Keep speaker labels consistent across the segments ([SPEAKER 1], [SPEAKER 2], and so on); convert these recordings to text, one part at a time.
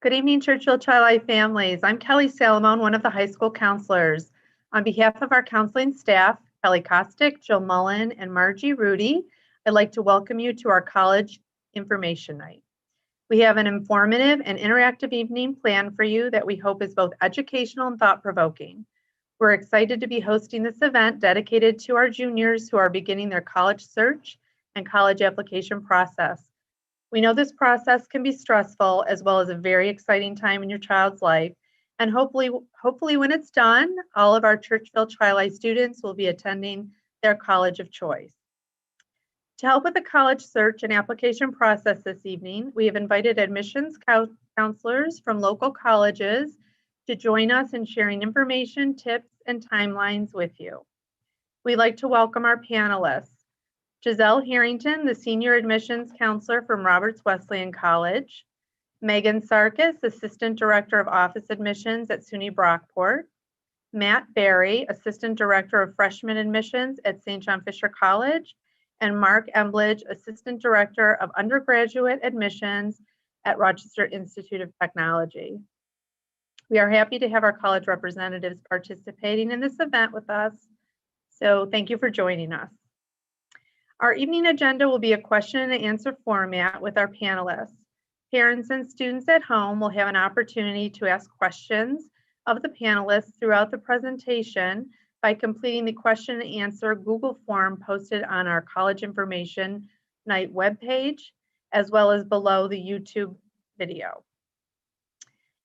[SPEAKER 1] Good evening, Churchville-Chili families. I'm Kelly Salamone, one of the high school counselors. On behalf of our counseling staff, Kelly Kostick, Jill Mullen, and Margie Rudy, I'd like to welcome you to our college information night. We have an informative and interactive evening planned for you that we hope is both educational and thought-provoking. We're excited to be hosting this event dedicated to our juniors who are beginning their college search and college application process. We know this process can be stressful as well as a very exciting time in your child's life. And hopefully when it's done, all of our Churchville-Chili students will be attending their college of choice. To help with the college search and application process this evening, we have invited admissions counselors from local colleges to join us in sharing information, tips, and timelines with you. We'd like to welcome our panelists. Giselle Harrington, the Senior Admissions Counselor from Roberts Wesleyan College. Megan Sarkis, Assistant Director of Office Admissions at SUNY Brockport. Matt Barry, Assistant Director of Freshman Admissions at St. John Fisher College. And Mark Embledge, Assistant Director of Undergraduate Admissions at Rochester Institute of Technology. We are happy to have our college representatives participating in this event with us, so thank you for joining us. Our evening agenda will be a question and answer format with our panelists. Parents and students at home will have an opportunity to ask questions of the panelists throughout the presentation by completing the question and answer Google form posted on our College Information Night webpage, as well as below the YouTube video.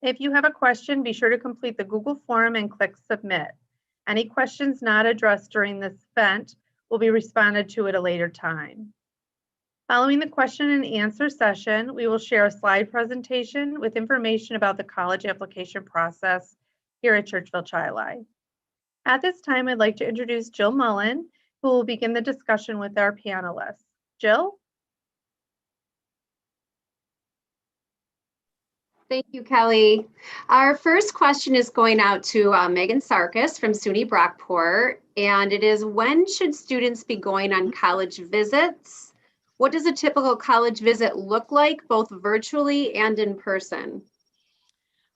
[SPEAKER 1] If you have a question, be sure to complete the Google form and click submit. Any questions not addressed during this event will be responded to at a later time. Following the question and answer session, we will share a slide presentation with information about the college application process here at Churchville-Chili. At this time, I'd like to introduce Jill Mullen, who will begin the discussion with our panelists. Jill?
[SPEAKER 2] Thank you, Kelly. Our first question is going out to Megan Sarkis from SUNY Brockport, and it is, when should students be going on college visits? What does a typical college visit look like, both virtually and in person?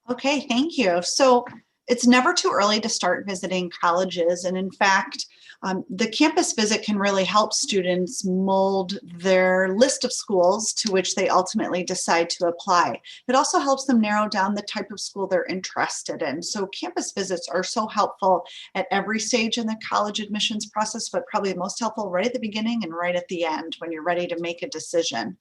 [SPEAKER 3] Okay, thank you. So it's never too early to start visiting colleges, and in fact, the campus visit can really help students mold their list of schools to which they ultimately decide to apply. It also helps them narrow down the type of school they're interested in. So campus visits are so helpful at every stage in the college admissions process, but probably most helpful right at the beginning and right at the end when you're ready to make a decision.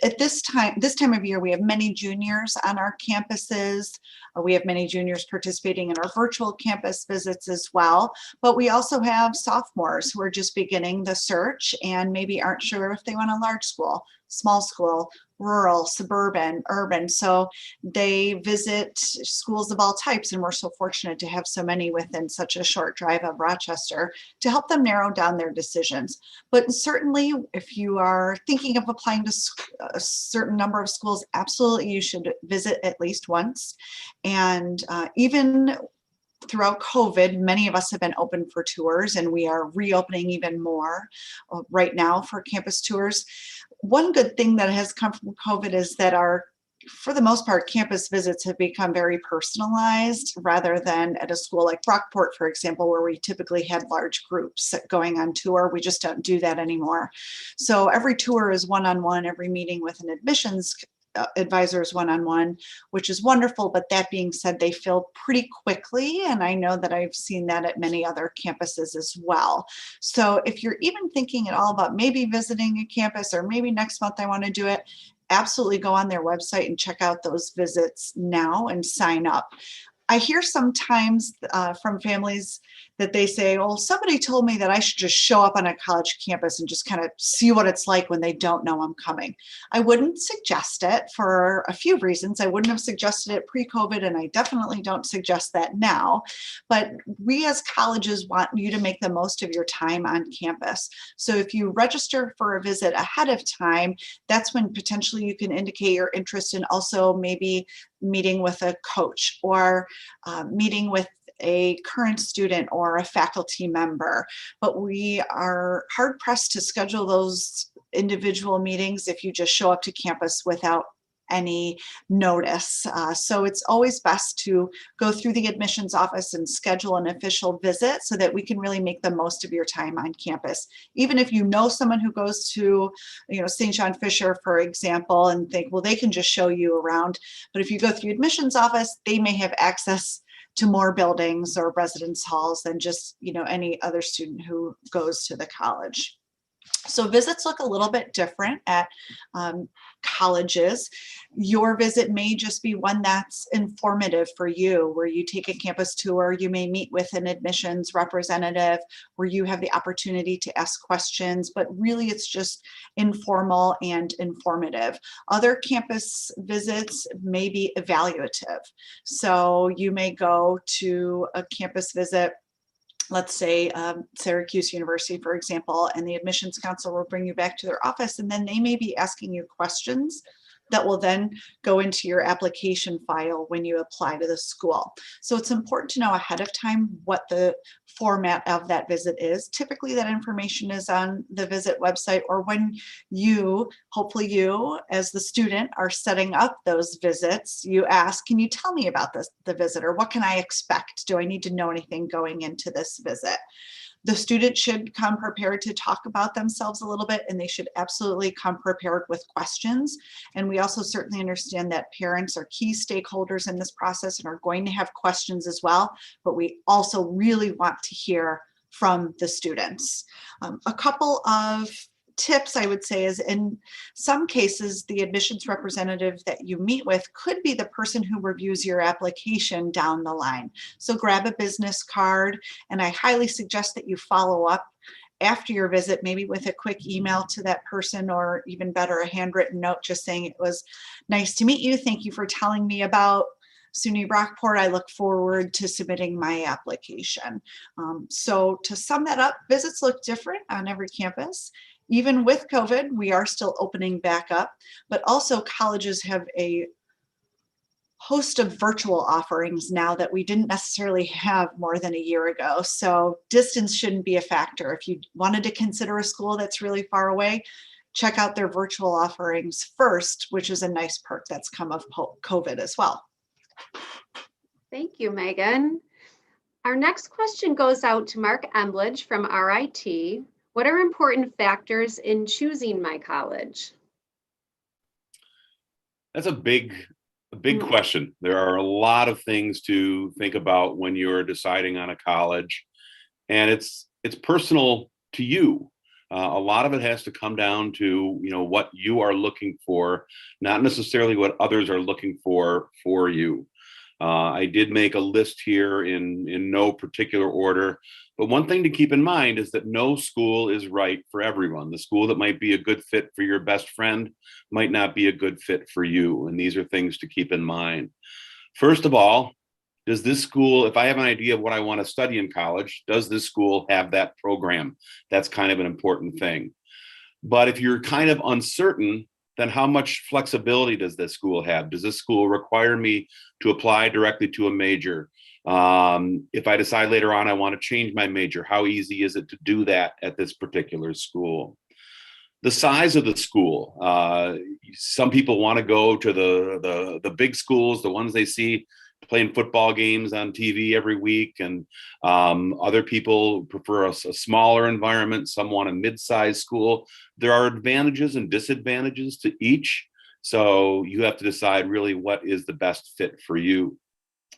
[SPEAKER 3] At this time of year, we have many juniors on our campuses. We have many juniors participating in our virtual campus visits as well, but we also have sophomores who are just beginning the search and maybe aren't sure if they want a large school, small school, rural, suburban, urban. So they visit schools of all types, and we're so fortunate to have so many within such a short drive of Rochester to help them narrow down their decisions. But certainly, if you are thinking of applying to a certain number of schools, absolutely you should visit at least once. And even throughout COVID, many of us have been open for tours, and we are reopening even more right now for campus tours. One good thing that has come from COVID is that for the most part, campus visits have become very personalized rather than at a school like Brockport, for example, where we typically had large groups going on tour. We just don't do that anymore. So every tour is one-on-one, every meeting with an admissions advisors one-on-one, which is wonderful. But that being said, they fill pretty quickly, and I know that I've seen that at many other campuses as well. So if you're even thinking at all about maybe visiting a campus, or maybe next month I want to do it, absolutely go on their website and check out those visits now and sign up. I hear sometimes from families that they say, well, somebody told me that I should just show up on a college campus and just kind of see what it's like when they don't know I'm coming. I wouldn't suggest it for a few reasons. I wouldn't have suggested it pre-COVID, and I definitely don't suggest that now. But we as colleges want you to make the most of your time on campus. So if you register for a visit ahead of time, that's when potentially you can indicate your interest in also maybe meeting with a coach or meeting with a current student or a faculty member. But we are hard pressed to schedule those individual meetings if you just show up to campus without any notice. So it's always best to go through the admissions office and schedule an official visit so that we can really make the most of your time on campus. Even if you know someone who goes to, St. John Fisher, for example, and think, well, they can just show you around. But if you go through admissions office, they may have access to more buildings or residence halls than just, any other student who goes to the college. So visits look a little bit different at colleges. Your visit may just be one that's informative for you, where you take a campus tour, you may meet with an admissions representative, where you have the opportunity to ask questions, but really it's just informal and informative. Other campus visits may be evaluative. So you may go to a campus visit, let's say Syracuse University, for example, and the admissions counselor will bring you back to their office, and then they may be asking you questions that will then go into your application file when you apply to the school. So it's important to know ahead of time what the format of that visit is. Typically that information is on the visit website, or when you, hopefully you as the student, are setting up those visits, you ask, can you tell me about the visit, or what can I expect? Do I need to know anything going into this visit? The student should come prepared to talk about themselves a little bit, and they should absolutely come prepared with questions. And we also certainly understand that parents are key stakeholders in this process and are going to have questions as well, but we also really want to hear from the students. A couple of tips I would say is, in some cases, the admissions representative that you meet with could be the person who reviews your application down the line. So grab a business card, and I highly suggest that you follow up after your visit, maybe with a quick email to that person, or even better, a handwritten note just saying, it was nice to meet you. Thank you for telling me about SUNY Brockport. I look forward to submitting my application. So to sum that up, visits look different on every campus. Even with COVID, we are still opening back up, but also colleges have a host of virtual offerings now that we didn't necessarily have more than a year ago. So distance shouldn't be a factor. If you wanted to consider a school that's really far away, check out their virtual offerings first, which is a nice perk that's come of COVID as well.
[SPEAKER 2] Thank you, Megan. Our next question goes out to Mark Embledge from RIT. What are important factors in choosing my college?
[SPEAKER 4] That's a big question. There are a lot of things to think about when you're deciding on a college, and it's personal to you. A lot of it has to come down to what you are looking for, not necessarily what others are looking for you. I did make a list here in no particular order, but one thing to keep in mind is that no school is right for everyone. The school that might be a good fit for your best friend might not be a good fit for you, and these are things to keep in mind. First of all, does this school, if I have an idea of what I want to study in college, does this school have that program? That's kind of an important thing. But if you're kind of uncertain, then how much flexibility does this school have? Does this school require me to apply directly to a major? If I decide later on I want to change my major, how easy is it to do that at this particular school? The size of the school. Some people want to go to the big schools, the ones they see playing football games on TV every week, and other people prefer a smaller environment. Some want a mid-sized school. There are advantages and disadvantages to each, so you have to decide really what is the best fit for you.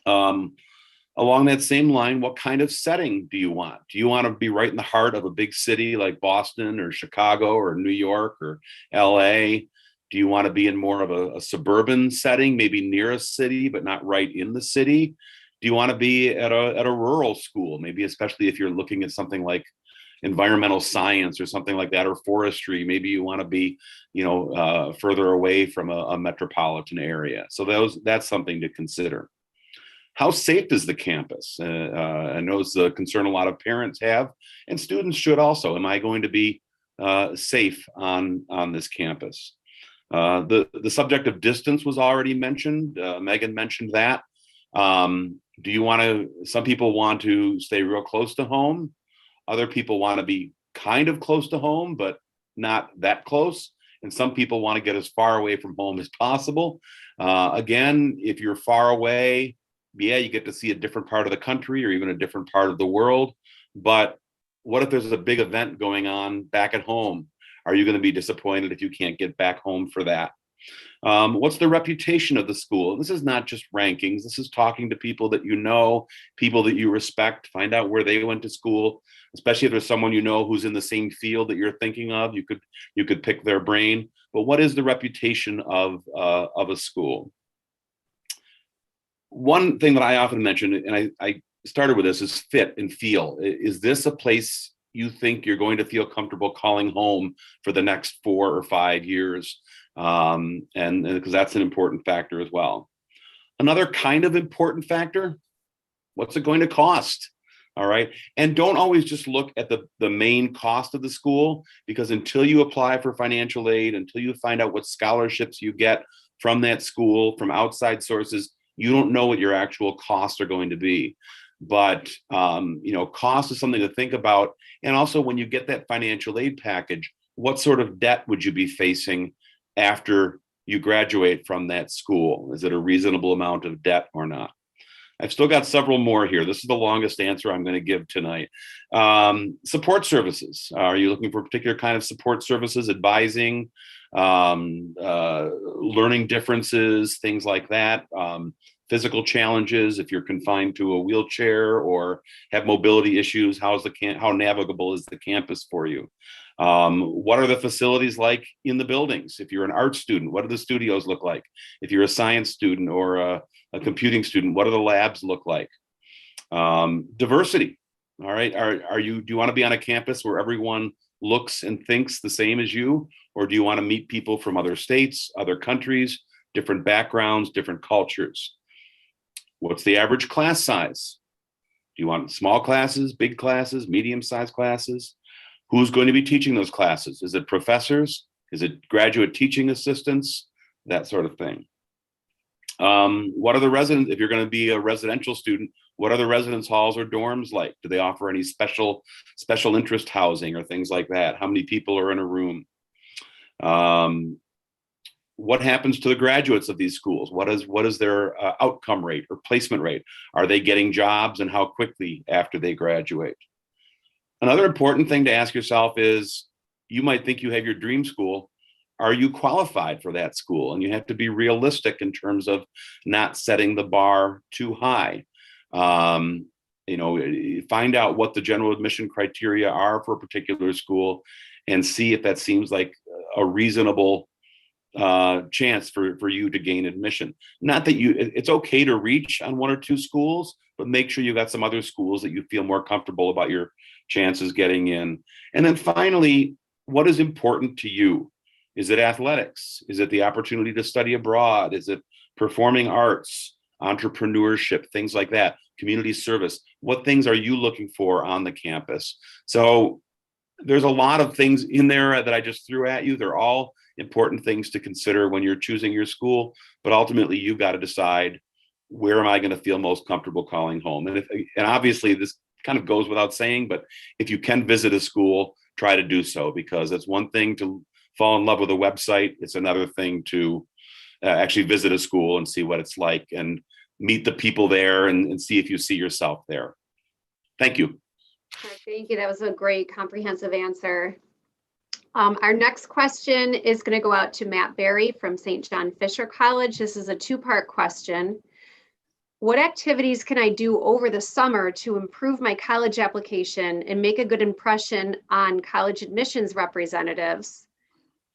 [SPEAKER 4] Along that same line, what kind of setting do you want? Do you want to be right in the heart of a big city like Boston or Chicago or New York or LA? Do you want to be in more of a suburban setting, maybe near a city, but not right in the city? Do you want to be at a rural school, maybe especially if you're looking at something like environmental science or something like that, or forestry? Maybe you want to be, further away from a metropolitan area. So that's something to consider. How safe is the campus? I know it's a concern a lot of parents have, and students should also. Am I going to be safe on this campus? The subject of distance was already mentioned. Megan mentioned that. Some people want to stay real close to home. Other people want to be kind of close to home, but not that close. and some people want to get as far away from home as possible. Again, if you're far away, yeah, you get to see a different part of the country or even a different part of the world. But what if there's a big event going on back at home? Are you going to be disappointed if you can't get back home for that? What's the reputation of the school? This is not just rankings. This is talking to people that you know, people that you respect, find out where they went to school, especially if there's someone you know who's in the same field that you're thinking of. You could pick their brain. But what is the reputation of a school? One thing that I often mention, and I started with this, is fit and feel. Is this a place you think you're going to feel comfortable calling home for the next 4 or 5 years? And because that's an important factor as well. Another kind of important factor, what's it going to cost? All right. And don't always just look at the main cost of the school, because until you apply for financial aid, until you find out what scholarships you get from that school, from outside sources, you don't know what your actual costs are going to be. But, cost is something to think about. And also, when you get that financial aid package, what sort of debt would you be facing after you graduate from that school? Is it a reasonable amount of debt or not? I've still got several more here. This is the longest answer I'm going to give tonight. Support services. Are you looking for a particular kind of support services, advising, learning differences, things like that? Physical challenges, if you're confined to a wheelchair or have mobility issues, how navigable is the campus for you? What are the facilities like in the buildings? If you're an art student, what do the studios look like? If you're a science student or a computing student, what do the labs look like? Diversity. All right. Do you want to be on a campus where everyone looks and thinks the same as you? Or do you want to meet people from other states, other countries, different backgrounds, different cultures? What's the average class size? Do you want small classes, big classes, medium-sized classes? Who's going to be teaching those classes? Is it professors? Is it graduate teaching assistants? That sort of thing. What are the residents, if you're going to be a residential student, what are the residence halls or dorms like? Do they offer any special interest housing or things like that? How many people are in a room? What happens to the graduates of these schools? What is their outcome rate or placement rate? Are they getting jobs, and how quickly after they graduate? Another important thing to ask yourself is, you might think you have your dream school. Are you qualified for that school? And you have to be realistic in terms of not setting the bar too high. Find out what the general admission criteria are for a particular school and see if that seems like a reasonable chance for you to gain admission. Not that it's okay to reach on 1 or 2 schools, but make sure you got some other schools that you feel more comfortable about your chances getting in. And then finally, what is important to you? Is it athletics? Is it the opportunity to study abroad? Is it performing arts, entrepreneurship, things like that, community service? What things are you looking for on the campus? So there's a lot of things in there that I just threw at you. They're all important things to consider when you're choosing your school, but ultimately you've got to decide, where am I going to feel most comfortable calling home? And obviously this kind of goes without saying, but if you can visit a school, try to do so, because it's one thing to fall in love with a website. It's another thing to actually visit a school and see what it's like and meet the people there and see if you see yourself there. Thank you.
[SPEAKER 2] Thank you. That was a great comprehensive answer. Our next question is going to go out to Matt Berry from St. John Fisher College. This is a 2-part question. What activities can I do over the summer to improve my college application and make a good impression on college admissions representatives?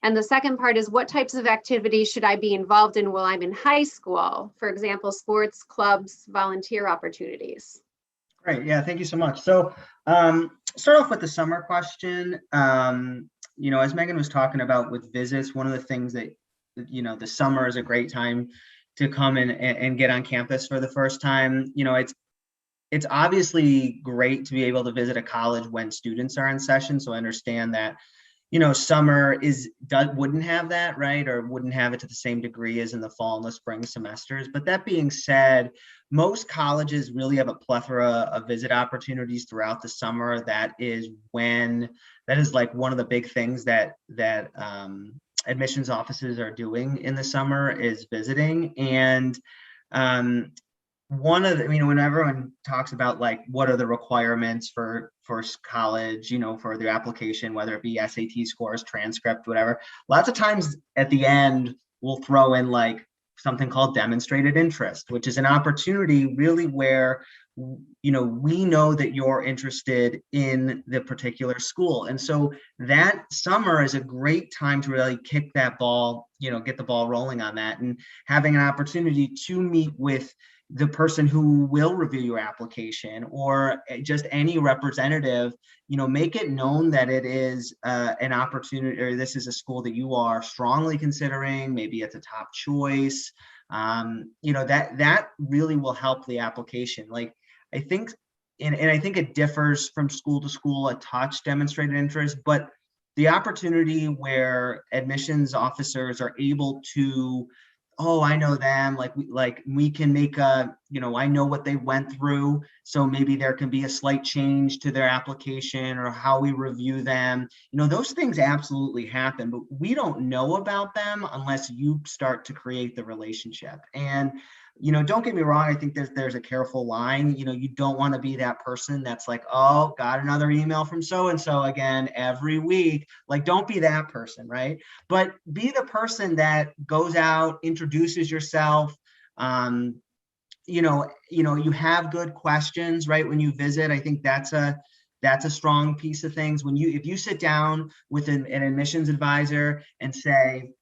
[SPEAKER 2] And the second part is, what types of activities should I be involved in while I'm in high school? For example, sports, clubs, volunteer opportunities.
[SPEAKER 5] Great. Yeah, thank you so much. So start off with the summer question. As Megan was talking about with visits, one of the things that, the summer is a great time to come and get on campus for the first time. It's obviously great to be able to visit a college when students are in session. So I understand that, summer wouldn't have that, right? Or wouldn't have it to the same degree as in the fall and the spring semesters. But that being said, most colleges really have a plethora of visit opportunities throughout the summer. That is like one of the big things that admissions offices are doing in the summer is visiting. And one of the, when everyone talks about like what are the requirements for college, for the application, whether it be SAT scores, transcript, whatever, lots of times at the end we'll throw in like something called demonstrated interest, which is an opportunity really where we know that you're interested in the particular school. And so that summer is a great time to really kick that ball, get the ball rolling on that, and having an opportunity to meet with the person who will review your application, or just any representative, make it known that it is an opportunity, or this is a school that you are strongly considering. Maybe it's a top choice. That really will help the application. Like, I think, and I think it differs from school to school a touch, demonstrated interest, but the opportunity where admissions officers are able to, oh, I know them, we can make a, I know what they went through, so maybe there can be a slight change to their application or how we review them. Those things absolutely happen, but we don't know about them unless you start to create the relationship. And don't get me wrong, I think there's a careful line. You don't want to be that person that's like, oh, got another email from so-and-so again every week. Like, don't be that person, right? But be the person that goes out, introduces yourself. You have good questions, right? When you visit, I think that's a strong piece of things. If you sit down with an admissions advisor and say,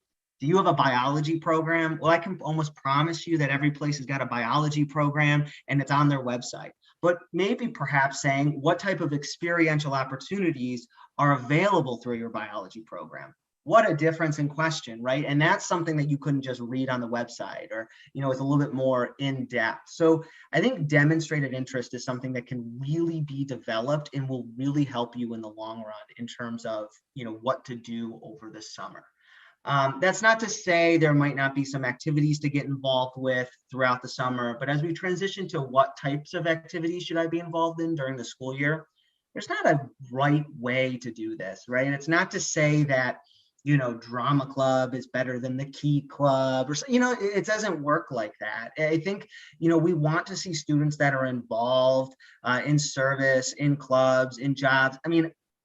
[SPEAKER 5] do you have a biology program? Well, I can almost promise you that every place has got a biology program and it's on their website. But maybe perhaps saying what type of experiential opportunities are available through your biology program. What a difference in question, right? And that's something that you couldn't just read on the website, or, it's a little bit more in depth. So I think demonstrated interest is something that can really be developed and will really help you in the long run in terms of, what to do over the summer. That's not to say there might not be some activities to get involved with throughout the summer, but as we transition to what types of activities should I be involved in during the school year, there's not a right way to do this, right? It's not to say that, drama club is better than the key club, or, it doesn't work like that. I think, we want to see students that are involved in service, in clubs, in jobs.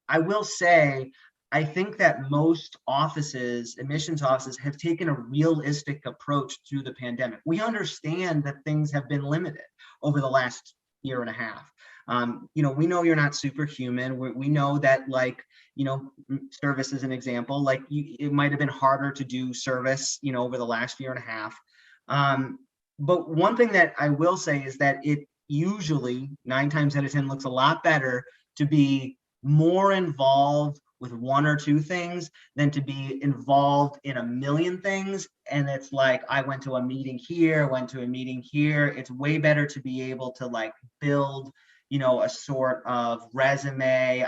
[SPEAKER 5] I will say, I think that most admissions offices have taken a realistic approach through the pandemic. We understand that things have been limited over the last year and a half. We know you're not superhuman. We know that, service is an example, it might have been harder to do service, over the last year and a half. But one thing that I will say is that it usually 9 times out of 10 looks a lot better to be more involved with 1 or 2 things than to be involved in a million things. And it's like, I went to a meeting here, went to a meeting here. It's way better to be able to build, a sort of resume.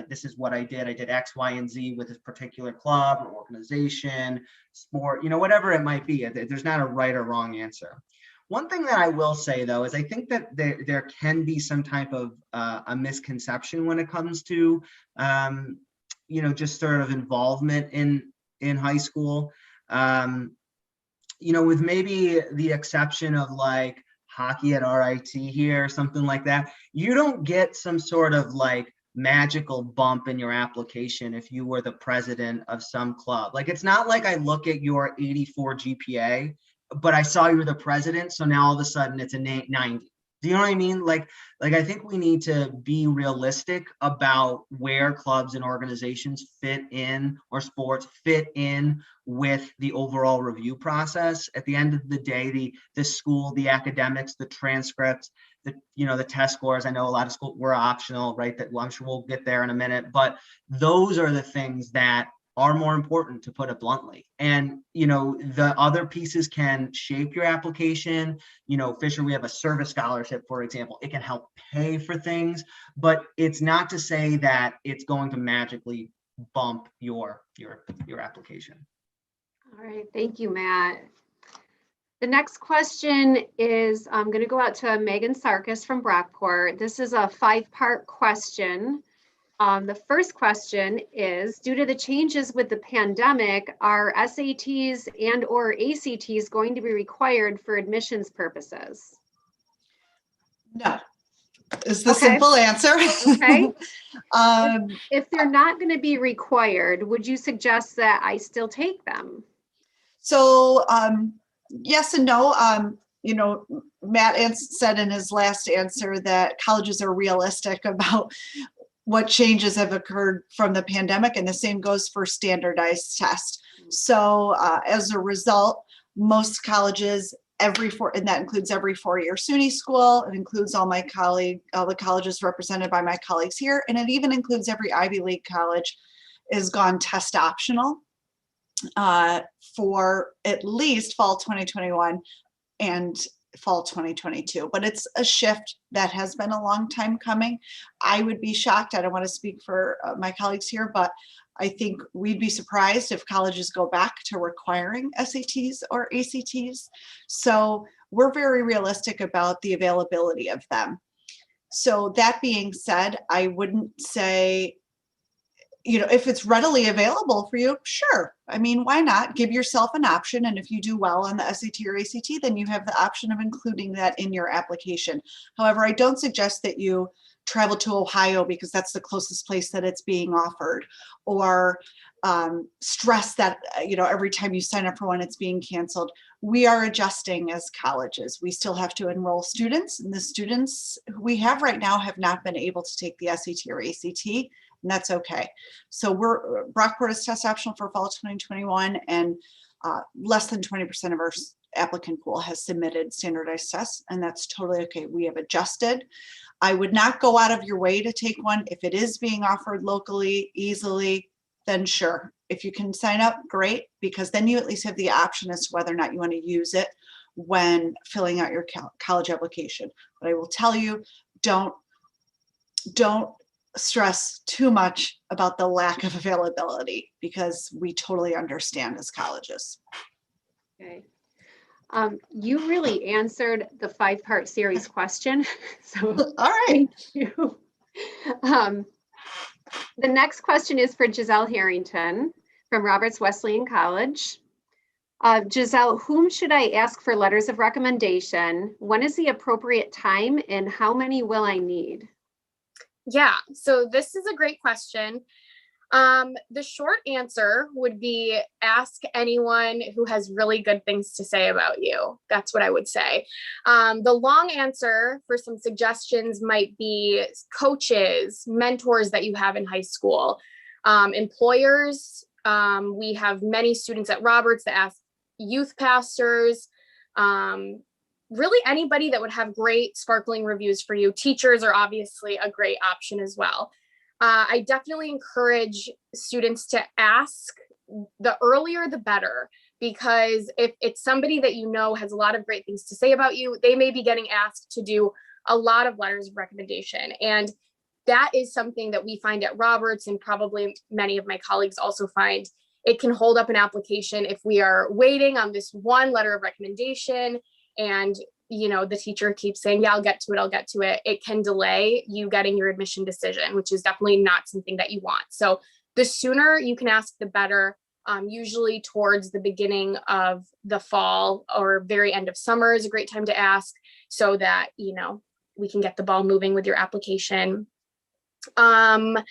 [SPEAKER 5] This is what I did. I did X, Y, and Z with this particular club or organization, sport, whatever it might be. There's not a right or wrong answer. One thing that I will say, though, is I think that there can be some type of a misconception when it comes to, just sort of involvement in high school, with maybe the exception of hockey at RIT here or something like that. You don't get some sort of magical bump in your application if you were the president of some club. It's not like I look at your 84 GPA, but I saw you were the president, so now all of a sudden it's a 90. Do you know what I mean? I think we need to be realistic about where clubs and organizations fit in, or sports fit in with the overall review process. At the end of the day, the school, the academics, the transcripts, the test scores. I know a lot of schools were optional, right? I'm sure we'll get there in a minute, but those are the things that are more important, to put it bluntly. And, the other pieces can shape your application. Fisher, we have a service scholarship, for example. It can help pay for things, but it's not to say that it's going to magically bump your application.
[SPEAKER 2] All right, thank you, Matt. The next question is, I'm going to go out to Megan Sarkis from Brockport. This is a 5-part question. The first question is, due to the changes with the pandemic, are SATs and or ACTs going to be required for admissions purposes?
[SPEAKER 3] No, is the
[SPEAKER 2] Okay.
[SPEAKER 3] simple answer.
[SPEAKER 2] Okay.
[SPEAKER 3] Um,
[SPEAKER 2] If they're not going to be required, would you suggest that I still take them?
[SPEAKER 3] So yes and no. You know, Matt said in his last answer that colleges are realistic about what changes have occurred from the pandemic, and the same goes for standardized tests. So as a result, most colleges, and that includes every four-year SUNY school, it includes all the colleges represented by my colleagues here, and it even includes every Ivy League college, is gone test optional for at least fall 2021 and fall 2022. But it's a shift that has been a long time coming. I would be shocked, I don't want to speak for my colleagues here, but I think we'd be surprised if colleges go back to requiring SATs or ACTs. So we're very realistic about the availability of them. So that being said, I wouldn't say, you know, if it's readily available for you, sure. I mean, why not? Give yourself an option. And if you do well on the SAT or ACT, then you have the option of including that in your application. However, I don't suggest that you travel to Ohio because that's the closest place that it's being offered, or stress that, you know, every time you sign up for one, it's being canceled. We are adjusting as colleges. We still have to enroll students, and the students we have right now have not been able to take the SAT or ACT, and that's okay. So Brockport is test optional for fall 2021, and less than 20% of our applicant pool has submitted standardized tests, and that's totally okay. We have adjusted. I would not go out of your way to take one. If it is being offered locally, easily, then sure. If you can sign up, great, because then you at least have the option as to whether or not you want to use it when filling out your college application. But I will tell you, don't stress too much about the lack of availability, because we totally understand as colleges.
[SPEAKER 2] Okay. You really answered the 5-part series question. So
[SPEAKER 3] all right.
[SPEAKER 2] Thank you. The next question is for Giselle Harrington from Roberts Wesleyan College. Giselle, whom should I ask for letters of recommendation? When is the appropriate time, and how many will I need?
[SPEAKER 6] Yeah, so this is a great question. The short answer would be ask anyone who has really good things to say about you. That's what I would say. The long answer for some suggestions might be coaches, mentors that you have in high school, employers. We have many students at Roberts that ask youth pastors, really anybody that would have great sparkling reviews for you. Teachers are obviously a great option as well. I definitely encourage students to ask. The earlier, the better, because if it's somebody that you know has a lot of great things to say about you, they may be getting asked to do a lot of letters of recommendation. And that is something that we find at Roberts, and probably many of my colleagues also find. It can hold up an application if we are waiting on this one letter of recommendation, and you know, the teacher keeps saying, yeah, I'll get to it. It can delay you getting your admission decision, which is definitely not something that you want. So the sooner you can ask, the better. Usually towards the beginning of the fall or very end of summer is a great time to ask, so that, you know, we can get the ball moving with your application. How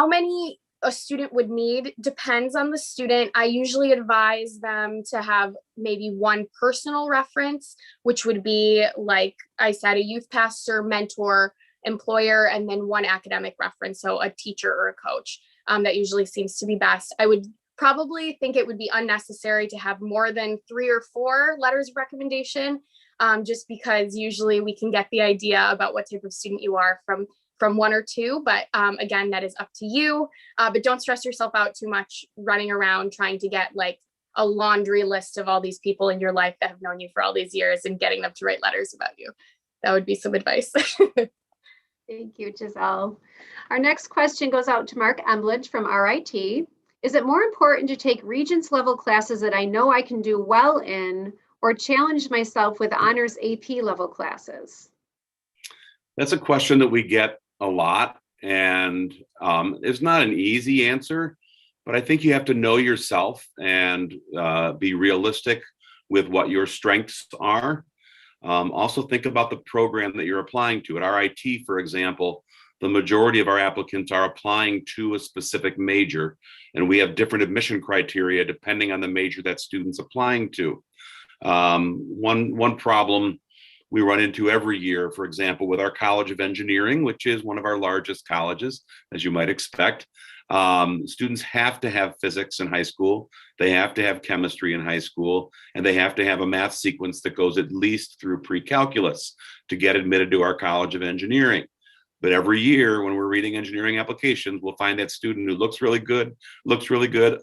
[SPEAKER 6] many a student would need depends on the student. I usually advise them to have maybe one personal reference, which would be, like I said, a youth pastor, mentor, employer, and then one academic reference, so a teacher or a coach. That usually seems to be best. I would probably think it would be unnecessary to have more than 3 or 4 letters of recommendation, just because usually we can get the idea about what type of student you are from 1 or 2, but again, that is up to you. But don't stress yourself out too much running around trying to get like a laundry list of all these people in your life that have known you for all these years and getting them to write letters about you. That would be some advice.
[SPEAKER 2] Thank you, Giselle. Our next question goes out to Mark Embledge from RIT. Is it more important to take Regents level classes that I know I can do well in, or challenge myself with honors AP level classes?
[SPEAKER 4] That's a question that we get a lot. And it's not an easy answer, but I think you have to know yourself and be realistic with what your strengths are. Also think about the program that you're applying to. At RIT, for example, the majority of our applicants are applying to a specific major, and we have different admission criteria depending on the major that student's applying to. One problem we run into every year, for example, with our College of Engineering, which is one of our largest colleges, as you might expect, students have to have physics in high school, they have to have chemistry in high school, and they have to have a math sequence that goes at least through pre-calculus to get admitted to our College of Engineering. But every year when we're reading engineering applications, we'll find that student who looks really good.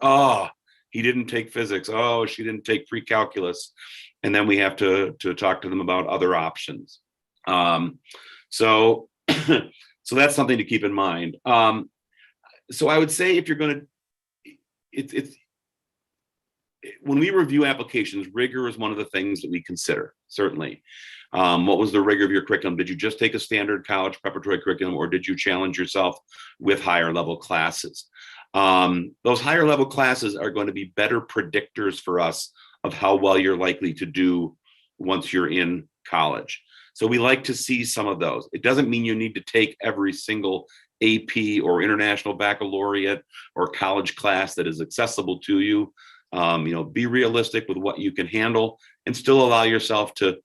[SPEAKER 4] Oh, he didn't take physics. Oh, she didn't take pre-calculus. And then we have to talk to them about other options. So that's something to keep in mind. So I would say if you're going to, when we review applications, rigor is one of the things that we consider, certainly. What was the rigor of your curriculum? Did you just take a standard college preparatory curriculum, or did you challenge yourself with higher level classes? Those higher level classes are going to be better predictors for us of how well you're likely to do once you're in college. So we like to see some of those. It doesn't mean you need to take every single AP or International Baccalaureate or college class that is accessible to you. Be realistic with what you can handle and still allow yourself to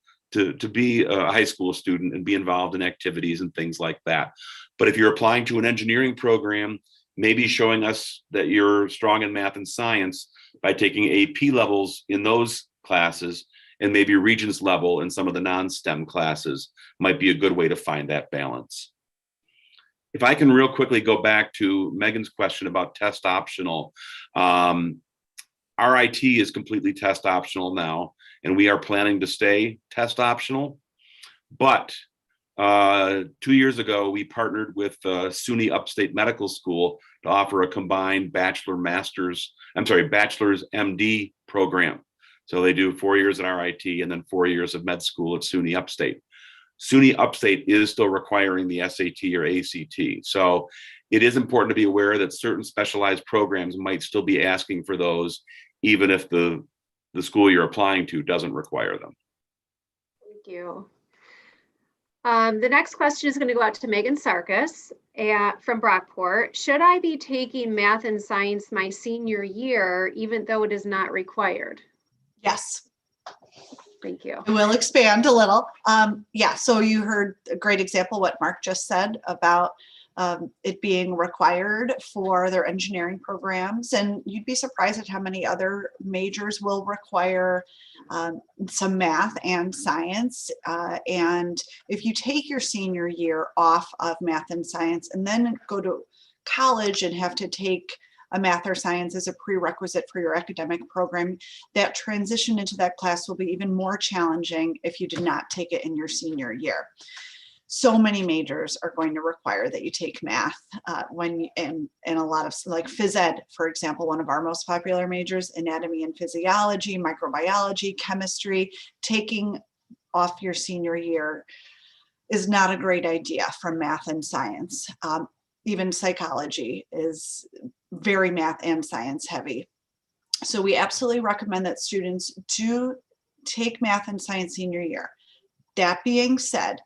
[SPEAKER 4] be a high school student and be involved in activities and things like that. But if you're applying to an engineering program, maybe showing us that you're strong in math and science by taking AP levels in those classes and maybe Regents level in some of the non-STEM classes might be a good way to find that balance. If I can real quickly go back to Megan's question about test optional, RIT is completely test optional now, and we are planning to stay test optional. But 2 years ago, we partnered with SUNY Upstate Medical School to offer a combined bachelor's MD program. So they do 4 years at RIT and then 4 years of med school at SUNY Upstate. SUNY Upstate is still requiring the SAT or ACT. So it is important to be aware that certain specialized programs might still be asking for those, even if the school you're applying to doesn't require them.
[SPEAKER 2] Thank you. The next question is going to go out to Megan Sarkis from Brockport. Should I be taking math and science my senior year, even though it is not required?
[SPEAKER 3] Yes.
[SPEAKER 2] Thank you.
[SPEAKER 3] I will expand a little. So you heard a great example what Mark just said about it being required for their engineering programs, and you'd be surprised at how many other majors will require some math and science. And if you take your senior year off of math and science and then go to college and have to take a math or science as a prerequisite for your academic program, that transition into that class will be even more challenging if you did not take it in your senior year. So many majors are going to require that you take math in a lot of, like phys ed, for example, one of our most popular majors, anatomy and physiology, microbiology, chemistry. Taking off your senior year is not a great idea for math and science. Even psychology is very math and science heavy. So we absolutely recommend that students do take math and science senior year. That being said,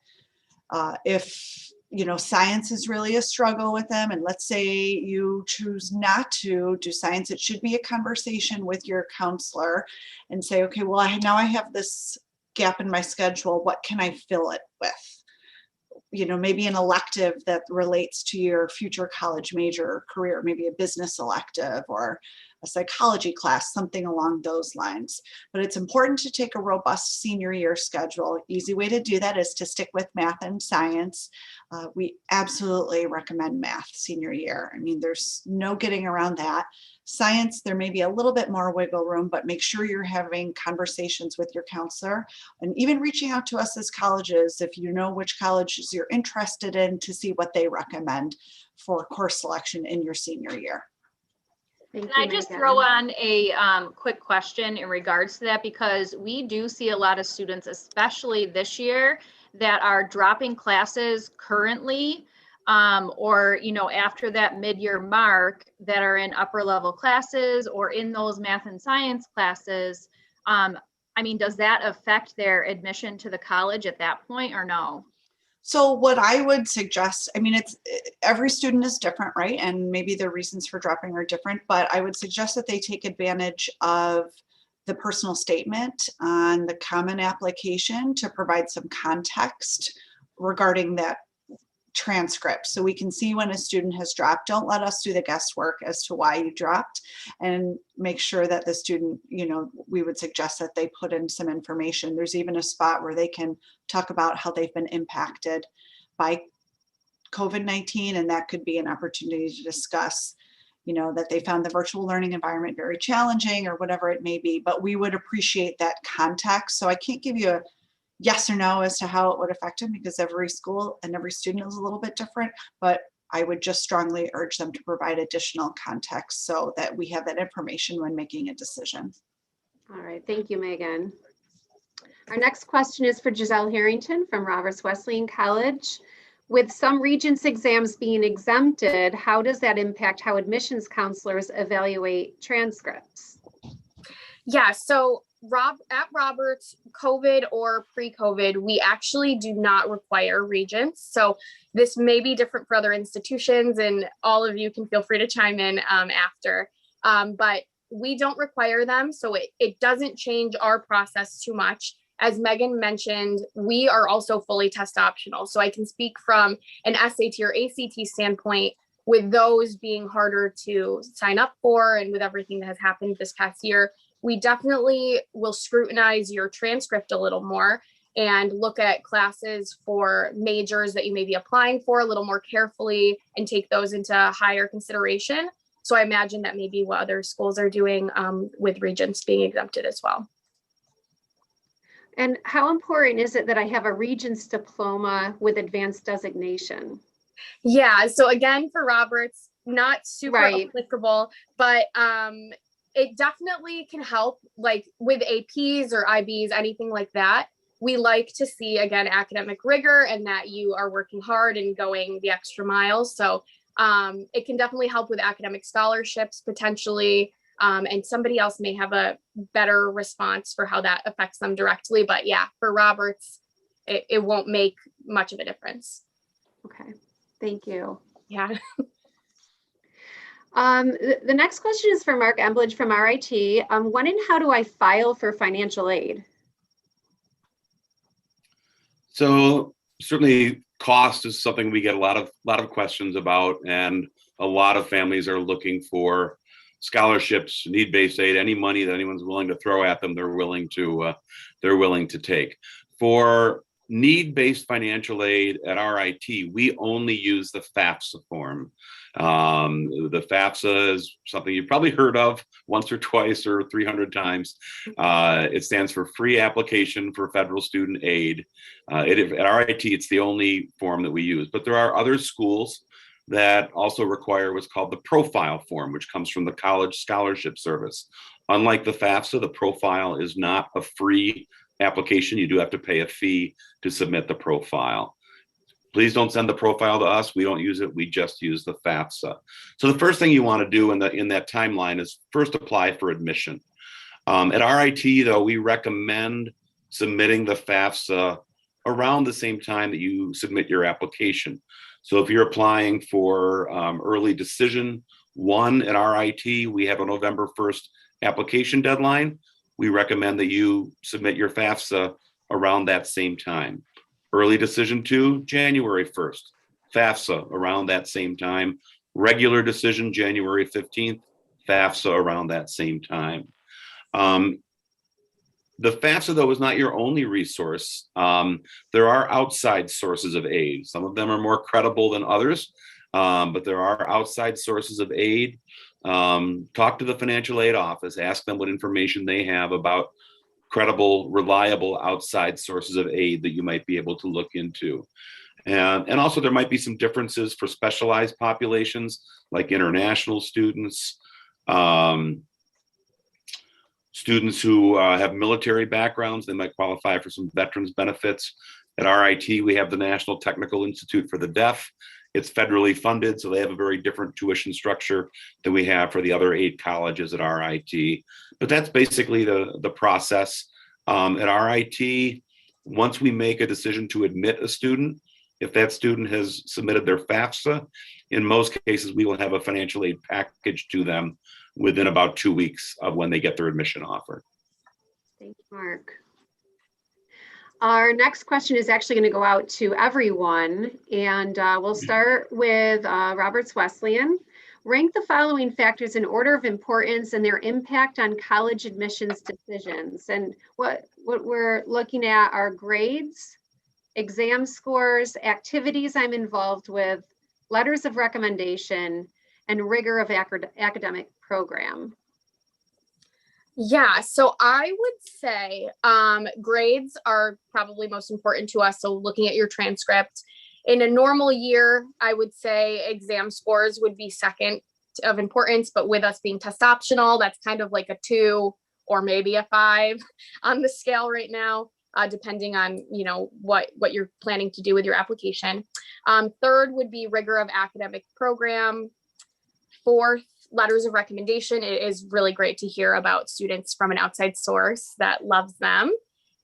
[SPEAKER 3] if science is really a struggle with them, and let's say you choose not to do science, it should be a conversation with your counselor and say, okay, well, now I have this gap in my schedule. What can I fill it with? Maybe an elective that relates to your future college major or career, maybe a business elective or a psychology class, something along those lines. But it's important to take a robust senior year schedule. Easy way to do that is to stick with math and science. We absolutely recommend math senior year. I mean, there's no getting around that. Science, there may be a little bit more wiggle room, but make sure you're having conversations with your counselor and even reaching out to us as colleges if you know which colleges you're interested in to see what they recommend for course selection in your senior year.
[SPEAKER 2] Thank
[SPEAKER 7] Can
[SPEAKER 2] you,
[SPEAKER 7] I just
[SPEAKER 2] Megan.
[SPEAKER 7] throw on a quick question in regards to that, because we do see a lot of students, especially this year, that are dropping classes currently or, after that mid-year mark that are in upper level classes or in those math and science classes, does that affect their admission to the college at that point or no?
[SPEAKER 3] So what I would suggest, it's every student is different, right? And maybe their reasons for dropping are different, but I would suggest that they take advantage of the personal statement on the common application to provide some context regarding that transcript, so we can see when a student has dropped. Don't let us do the guesswork as to why you dropped, and make sure that the student, we would suggest that they put in some information. There's even a spot where they can talk about how they've been impacted by COVID-19, and that could be an opportunity to discuss, that they found the virtual learning environment very challenging or whatever it may be. But we would appreciate that context. So I can't give you a yes or no as to how it would affect them, because every school and every student is a little bit different, but I would just strongly urge them to provide additional context so that we have that information when making a decision.
[SPEAKER 2] All right, thank you, Megan. Our next question is for Giselle Harrington from Roberts Wesleyan College. With some Regents exams being exempted, how does that impact how admissions counselors evaluate transcripts?
[SPEAKER 6] Yeah, so at Roberts, COVID or pre-COVID, we actually do not require regents. So this may be different for other institutions, and all of you can feel free to chime in after. But we don't require them, so it doesn't change our process too much. As Megan mentioned, we are also fully test optional. So I can speak from an SAT or ACT standpoint, with those being harder to sign up for, and with everything that has happened this past year, we definitely will scrutinize your transcript a little more and look at classes for majors that you may be applying for a little more carefully and take those into higher consideration. So I imagine that may be what other schools are doing with regents being exempted as well.
[SPEAKER 2] And how important is it that I have a Regents diploma with advanced designation?
[SPEAKER 6] Yeah, so again, for Roberts, not super applicable, but it definitely can help, like with APs or IBs, anything like that. We like to see, again, academic rigor and that you are working hard and going the extra mile. So it can definitely help with academic scholarships potentially. And somebody else may have a better response for how that affects them directly. But yeah, for Roberts, it won't make much of a difference.
[SPEAKER 2] Okay, thank you.
[SPEAKER 6] Yeah.
[SPEAKER 2] The next question is for Mark Embledge from RIT. When and how do I file for financial aid?
[SPEAKER 4] So certainly cost is something we get a lot of questions about, and a lot of families are looking for scholarships, need-based aid, any money that anyone's willing to throw at them, they're willing to take. For need-based financial aid at RIT, we only use the FAFSA form. The FAFSA is something you've probably heard of once or twice or 300 times. It stands for Free Application for Federal Student Aid. At RIT, it's the only form that we use, but there are other schools that also require what's called the profile form, which comes from the College Scholarship Service. Unlike the FAFSA, the profile is not a free application. You do have to pay a fee to submit the profile. Please don't send the profile to us. We don't use it. We just use the FAFSA. So the first thing you want to do in that timeline is first apply for admission. At RIT, though, we recommend submitting the FAFSA around the same time that you submit your application. So if you're applying for early decision 1 at RIT, we have a November 1st application deadline. We recommend that you submit your FAFSA around that same time. Early decision 2, January 1st. FAFSA around that same time. Regular decision, January 15th. FAFSA around that same time. The FAFSA, though, is not your only resource. There are outside sources of aid. Some of them are more credible than others, but there are outside sources of aid. Talk to the financial aid office, ask them what information they have about credible, reliable outside sources of aid that you might be able to look into. And also there might be some differences for specialized populations like international students, students who have military backgrounds. They might qualify for some veterans benefits. At RIT, we have the National Technical Institute for the Deaf, It's federally funded, so they have a very different tuition structure than we have for the other 8 colleges at RIT. But that's basically the process. At RIT, once we make a decision to admit a student, if that student has submitted their FAFSA, in most cases, we will have a financial aid package to them within about 2 weeks of when they get their admission offer.
[SPEAKER 2] Thank you, Mark. Our next question is actually going to go out to everyone, and we'll start with Roberts Wesleyan. Rank the following factors in order of importance and their impact on college admissions decisions. And what we're looking at are grades, exam scores, activities I'm involved with, letters of recommendation, and rigor of academic program.
[SPEAKER 6] Yeah, so I would say grades are probably most important to us. So looking at your transcript, in a normal year, I would say exam scores would be second of importance, but with us being test optional, that's kind of like a 2 or maybe a 5 on the scale right now, depending on, you know, what you're planning to do with your application. Third would be rigor of academic program. Fourth, letters of recommendation. It is really great to hear about students from an outside source that loves them.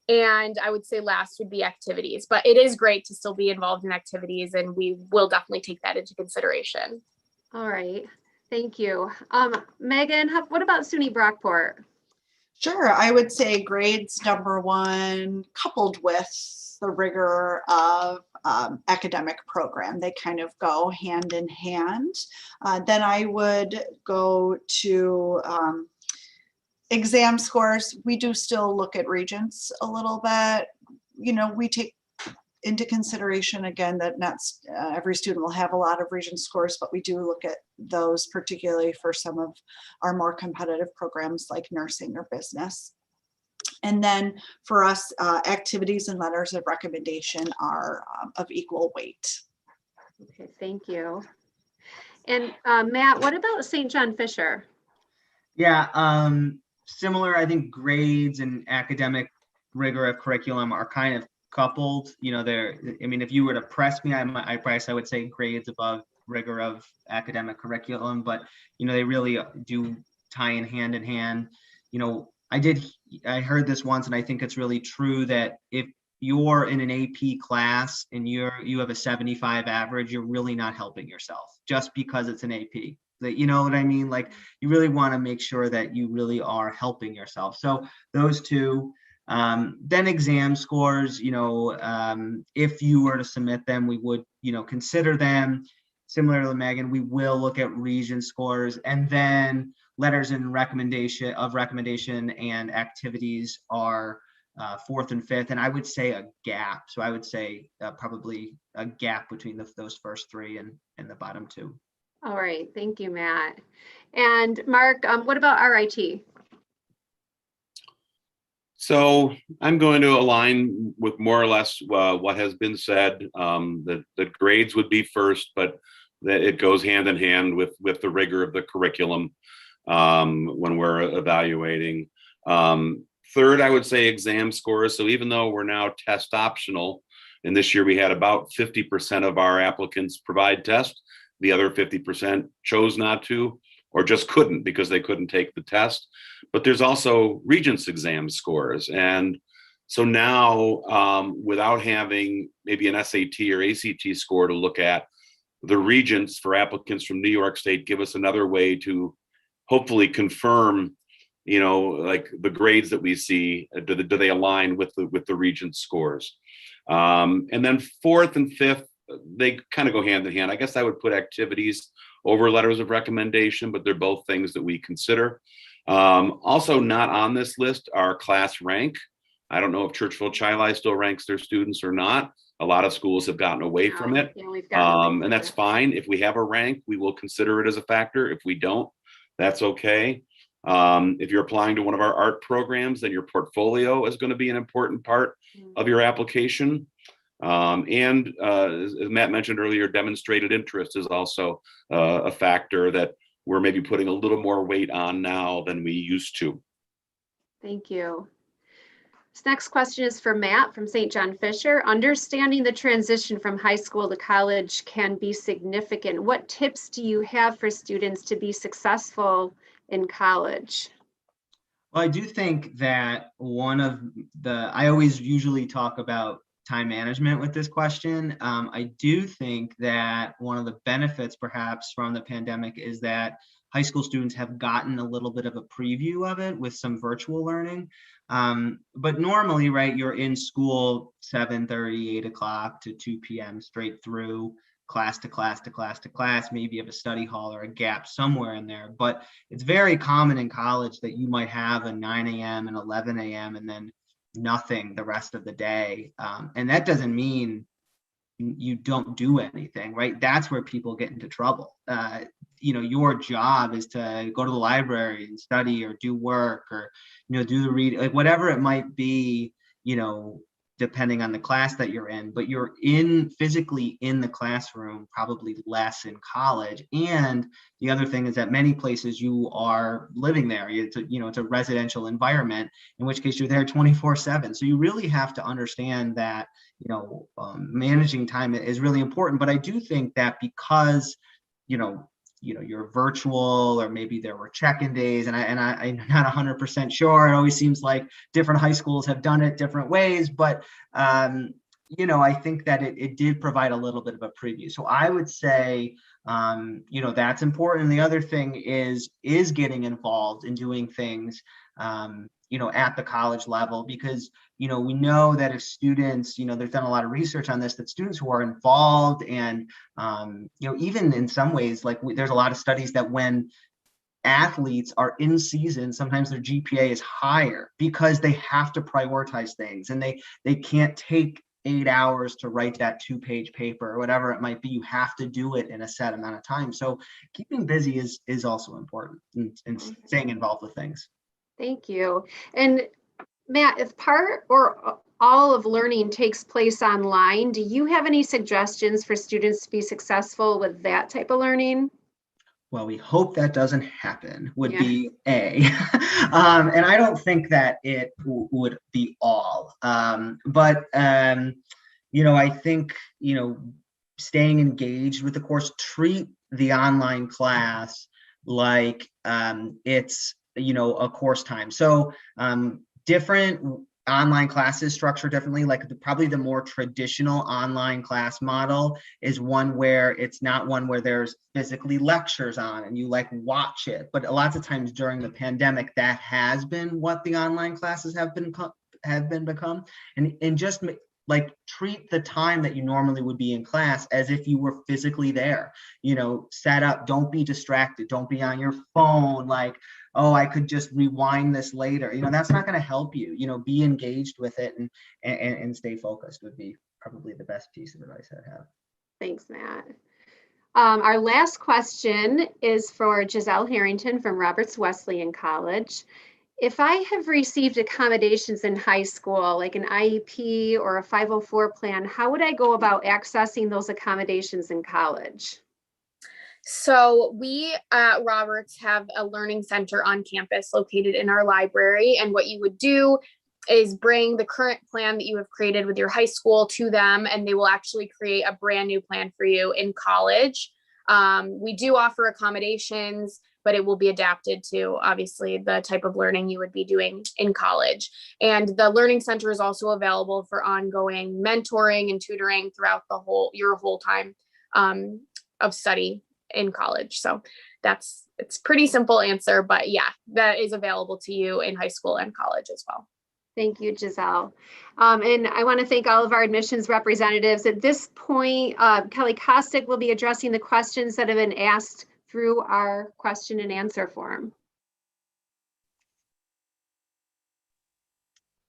[SPEAKER 6] And I would say last would be activities, but it is great to still be involved in activities, and we will definitely take that into consideration.
[SPEAKER 2] All right, thank you. Megan, what about SUNY Brockport?
[SPEAKER 3] Sure, I would say grades #1, coupled with the rigor of academic program. They kind of go hand in hand. Then I would go to exam scores. We do still look at regents a little bit. You know, we take into consideration again that not every student will have a lot of regent scores, but we do look at those particularly for some of our more competitive programs like nursing or business. And then for us, activities and letters of recommendation are of equal weight.
[SPEAKER 2] Okay, thank you. And Matt, what about St. John Fisher?
[SPEAKER 5] Yeah, similar. I think grades and academic rigor of curriculum are kind of coupled. You know, I mean, if you were to press me, I would say grades above rigor of academic curriculum, but you know, they really do tie in hand. You know, I heard this once, and I think it's really true that if you're in an AP class and you have a 75 average, you're really not helping yourself just because it's an AP. You know what I mean? Like, you really want to make sure that you really are helping yourself. So those two. Then exam scores, you know, if you were to submit them, we would, you know, consider them. Similar to Megan, we will look at region scores, and then letters of recommendation and activities are 4th and 5th, and I would say a gap. So I would say probably a gap between those first 3 and the bottom 2.
[SPEAKER 2] All right, thank you, Matt. And Mark, what about RIT?
[SPEAKER 4] So I'm going to align with more or less what has been said. That grades would be first, but that it goes hand in hand with the rigor of the curriculum when we're evaluating. Third, I would say exam scores. So even though we're now test optional, and this year we had about 50% of our applicants provide tests, the other 50% chose not to, or just couldn't because they couldn't take the test. But there's also Regents exam scores. And so now without having maybe an SAT or ACT score to look at, the Regents for applicants from New York State give us another way to hopefully confirm, you know, like the grades that we see, do they align with the Regents scores? And then 4th and 5th, they kind of go hand in hand. I guess I would put activities over letters of recommendation, but they're both things that we consider. Also not on this list are class rank. I don't know if Churchville-Chili still ranks their students or not. A lot of schools have gotten away from it.
[SPEAKER 2] Yeah, we've gotten
[SPEAKER 4] and that's fine. If we have a rank, we will consider it as a factor. If we don't, that's okay. If you're applying to one of our art programs, then your portfolio is going to be an important part of your application. And as Matt mentioned earlier, demonstrated interest is also a factor that we're maybe putting a little more weight on now than we used to.
[SPEAKER 2] Thank you. This next question is for Matt from St. John Fisher. Understanding the transition from high school to college can be significant. What tips do you have for students to be successful in college?
[SPEAKER 5] Well, I do think that I always usually talk about time management with this question. I do think that one of the benefits perhaps from the pandemic is that high school students have gotten a little bit of a preview of it with some virtual learning. But normally, right, you're in school 7:30, 8 o'clock to 2 p.m. straight through, class to class to class to class. Maybe you have a study hall or a gap somewhere in there. But it's very common in college that you might have a 9 a.m. and 11 a.m. and then nothing the rest of the day. And that doesn't mean you don't do anything, right? That's where people get into trouble. Your job is to go to the library and study or do work or, do the read, like whatever it might be, depending on the class that you're in, but you're physically in the classroom, probably less in college. And the other thing is that many places you are living there. It's a residential environment, in which case you're there 24/7. So you really have to understand that, managing time is really important. But I do think that because, you're virtual, or maybe there were check-in days, and I'm not 100% sure. It always seems like different high schools have done it different ways, but I think that it did provide a little bit of a preview. So I would say, that's important. And the other thing is getting involved in doing things, at the college level, because, we know that if students, there's done a lot of research on this, that students who are involved and, even in some ways, like there's a lot of studies that when athletes are in season, sometimes their GPA is higher because they have to prioritize things, and they can't take 8 hours to write that 2-page paper or whatever it might be. You have to do it in a set amount of time. So keeping busy is also important, and staying involved with things.
[SPEAKER 2] Thank you. And Matt, if part or all of learning takes place online, do you have any suggestions for students to be successful with that type of learning?
[SPEAKER 5] Well, we hope that doesn't happen, would be A. And I don't think that it would be all. But I think, staying engaged with the course, treat the online class like it's, a course time. So different online classes structure differently. Like probably the more traditional online class model is one where it's not one where there's physically lectures on and you watch it. But a lot of times during the pandemic, that has been what the online classes have become. And just treat the time that you normally would be in class as if you were physically there. Set up, don't be distracted, don't be on your phone oh, I could just rewind this later. That's not going to help you. Be engaged with it and stay focused would be probably the best piece of advice I'd have.
[SPEAKER 2] Thanks, Matt. Our last question is for Giselle Harrington from Roberts Wesleyan College. If I have received accommodations in high school, like an IEP or a 504 plan, how would I go about accessing those accommodations in college?
[SPEAKER 6] So we at Roberts have a learning center on campus located in our library. And what you would do is bring the current plan that you have created with your high school to them, and they will actually create a brand new plan for you in college. We do offer accommodations, but it will be adapted to obviously the type of learning you would be doing in college. And the Learning Center is also available for ongoing mentoring and tutoring throughout your whole time of study in college. So it's pretty simple answer, but yeah, that is available to you in high school and college as well.
[SPEAKER 2] Thank you, Giselle. And I want to thank all of our admissions representatives. At this point, Kelly Kostick will be addressing the questions that have been asked through our question and answer form.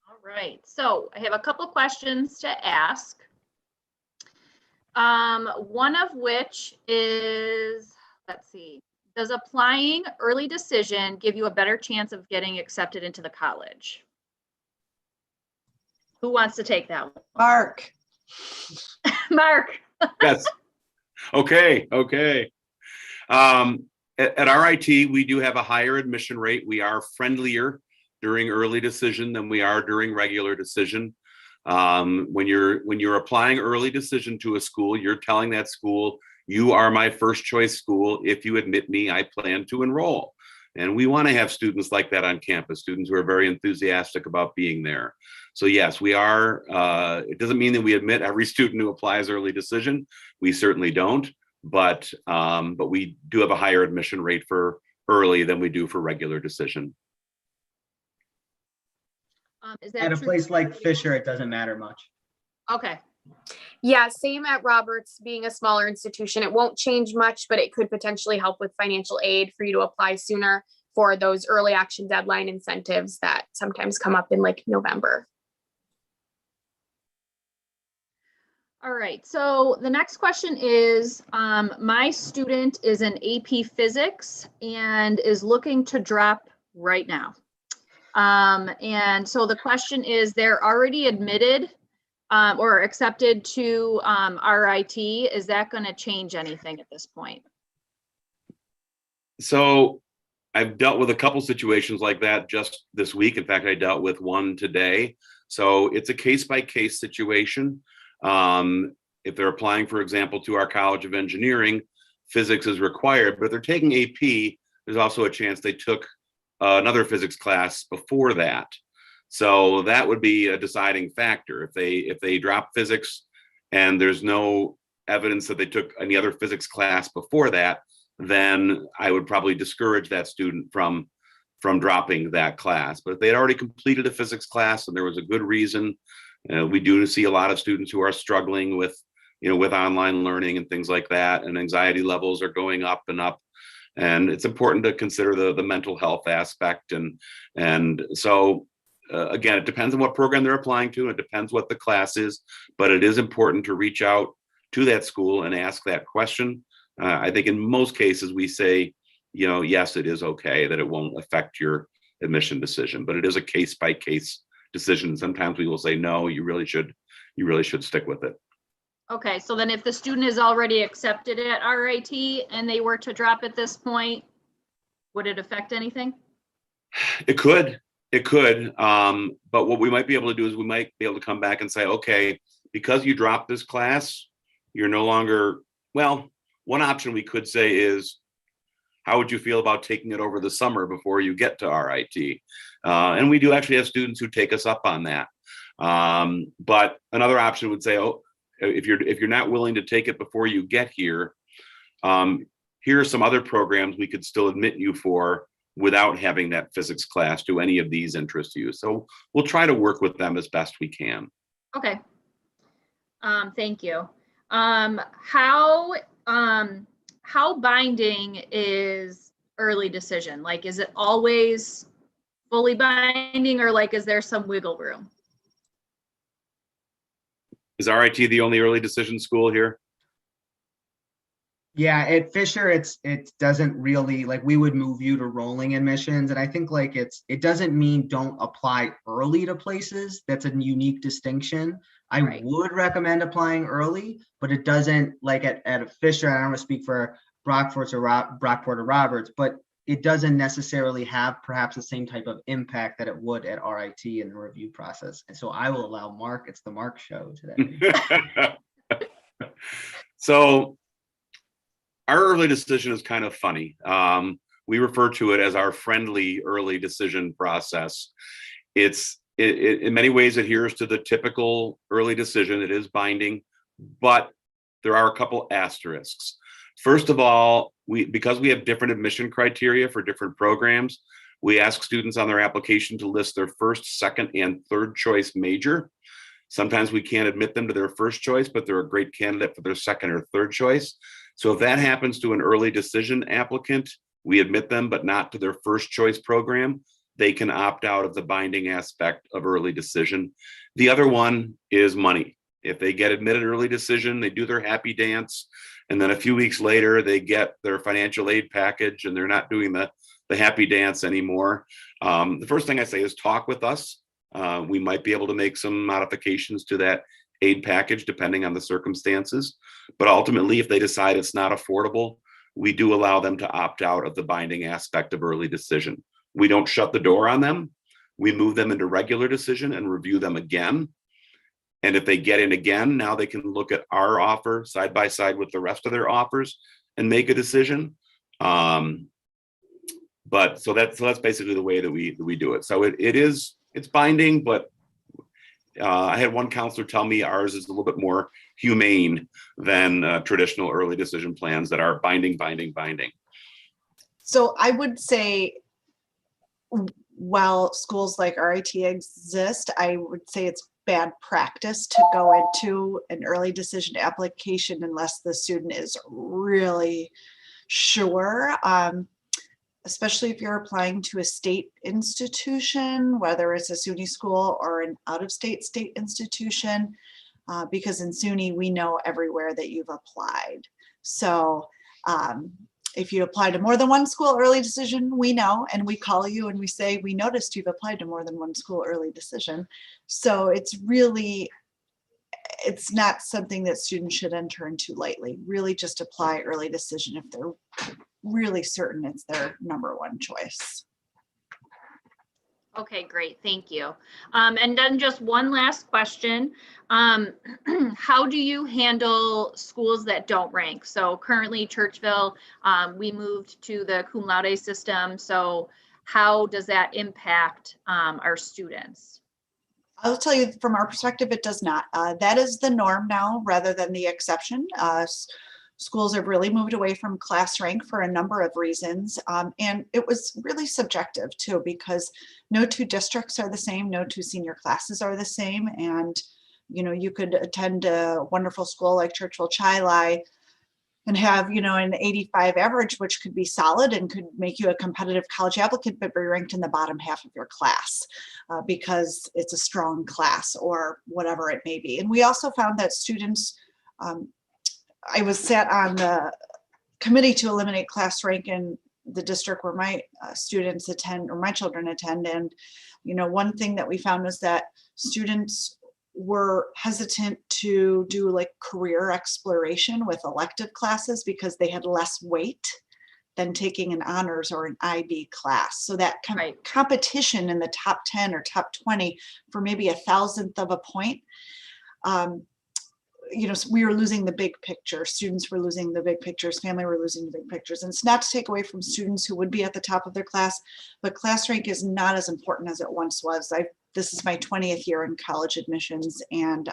[SPEAKER 7] All right, so I have a couple questions to ask. One of which is, let's see, does applying early decision give you a better chance of getting accepted into the college? Who wants to take that one?
[SPEAKER 3] Mark.
[SPEAKER 7] Mark.
[SPEAKER 4] Yes. Okay. At RIT, we do have a higher admission rate. We are friendlier during early decision than we are during regular decision. When you're applying early decision to a school, you're telling that school, you are my first choice school. If you admit me, I plan to enroll. And we want to have students like that on campus, students who are very enthusiastic about being there. So yes, we are. It doesn't mean that we admit every student who applies early decision. We certainly don't, but we do have a higher admission rate for early than we do for regular decision.
[SPEAKER 7] Is that
[SPEAKER 5] At a
[SPEAKER 7] true?
[SPEAKER 5] place like Fisher, it doesn't matter much.
[SPEAKER 7] Okay.
[SPEAKER 6] Yeah, same at Roberts. Being a smaller institution, it won't change much, but it could potentially help with financial aid for you to apply sooner for those early action deadline incentives that sometimes come up in like November.
[SPEAKER 7] All right, so the next question is, my student is in AP Physics and is looking to drop right now. And so the question is, they're already admitted or accepted to RIT. Is that going to change anything at this point?
[SPEAKER 4] So I've dealt with a couple situations like that just this week. In fact, I dealt with one today. So it's a case-by-case situation. If they're applying, for example, to our College of Engineering, physics is required, but if they're taking AP, there's also a chance they took another physics class before that. So that would be a deciding factor. If they drop physics and there's no evidence that they took any other physics class before that, then I would probably discourage that student from dropping that class. But if they had already completed a physics class and there was a good reason, we do see a lot of students who are struggling with online learning and things like that, and anxiety levels are going up and up. And it's important to consider the mental health aspect. And so again, it depends on what program they're applying to. It depends what the class is, but it is important to reach out to that school and ask that question. I think in most cases we say, yes, it is okay, that it won't affect your admission decision, but it is a case-by-case decision. Sometimes we will say, no, you really should stick with it.
[SPEAKER 7] Okay, so then if the student is already accepted at RIT and they were to drop at this point, would it affect anything?
[SPEAKER 4] It could. But what we might be able to do is we might be able to come back and say, okay, because you dropped this class, you're no longer, well, one option we could say is, how would you feel about taking it over the summer before you get to RIT? And we do actually have students who take us up on that. But another option would say, oh, if you're not willing to take it before you get here, here are some other programs we could still admit you for without having that physics class. Do any of these interest you? So we'll try to work with them as best we can.
[SPEAKER 7] Okay. Thank you. How binding is early decision? Like, is it always fully binding, or like, is there some wiggle room?
[SPEAKER 4] Is RIT the only early decision school here?
[SPEAKER 5] Yeah, at Fisher, it doesn't really, like, we would move you to rolling admissions, and I think like it doesn't mean don't apply early to places. That's a unique distinction. I
[SPEAKER 7] Right.
[SPEAKER 5] would recommend applying early, but it doesn't, like at a Fisher, I don't want to speak for Brockport or Roberts, but it doesn't necessarily have perhaps the same type of impact that it would at RIT in the review process. And so I will allow Mark, it's the Mark show today.
[SPEAKER 4] So our early decision is kind of funny. We refer to it as our friendly early decision process. It in many ways adheres to the typical early decision. It is binding, but there are a couple asterisks. First of all, because we have different admission criteria for different programs, we ask students on their application to list their first, second, and third choice major. Sometimes we can't admit them to their first choice, but they're a great candidate for their second or third choice. So if that happens to an early decision applicant, we admit them, but not to their first choice program, they can opt out of the binding aspect of early decision. The other one is money. If they get admitted early decision, they do their happy dance, and then a few weeks later, they get their financial aid package and they're not doing the happy dance anymore. The first thing I say is talk with us. We might be able to make some modifications to that aid package depending on the circumstances. But ultimately, if they decide it's not affordable, we do allow them to opt out of the binding aspect of early decision. We don't shut the door on them, we move them into regular decision and review them again. And if they get in again, now they can look at our offer side by side with the rest of their offers and make a decision. But so that's basically the way that we do it. So it's binding, but I had one counselor tell me ours is a little bit more humane than traditional early decision plans that are binding.
[SPEAKER 3] So I would say, while schools like RIT exist, I would say it's bad practice to go into an early decision application unless the student is really sure, especially if you're applying to a state institution, whether it's a SUNY school or an out-of-state state institution, because in SUNY, we know everywhere that you've applied. So if you apply to more than one school early decision, we know, and we call you and we say, we noticed you've applied to more than one school early decision. So it's not something that students should enter into lightly. Really just apply early decision if they're really certain it's their number one choice.
[SPEAKER 7] Okay, great, thank you. And then just one last question. How do you handle schools that don't rank? So currently Churchville, we moved to the cum laude system. So how does that impact our students?
[SPEAKER 3] I'll tell you from our perspective, it does not. That is the norm now rather than the exception. Schools have really moved away from class rank for a number of reasons. And it was really subjective too, because no two districts are the same, no two senior classes are the same. And, you know, you could attend a wonderful school like Churchville-Chili and have, you know, an 85 average, which could be solid and could make you a competitive college applicant, but be ranked in the bottom half of your class because it's a strong class or whatever it may be. And we also found that students, I was sat on the committee to eliminate class rank in the district where my students attend, or my children attend. And, you know, one thing that we found was that students were hesitant to do like career exploration with elective classes because they had less weight than taking an honors or an IB class. So that competition in the top 10 or top 20 for maybe 1,000th of a point, you know, we were losing the big picture. Students were losing the big pictures, family were losing the big pictures. And it's not to take away from students who would be at the top of their class, but class rank is not as important as it once was. This is my 20th year in college admissions, and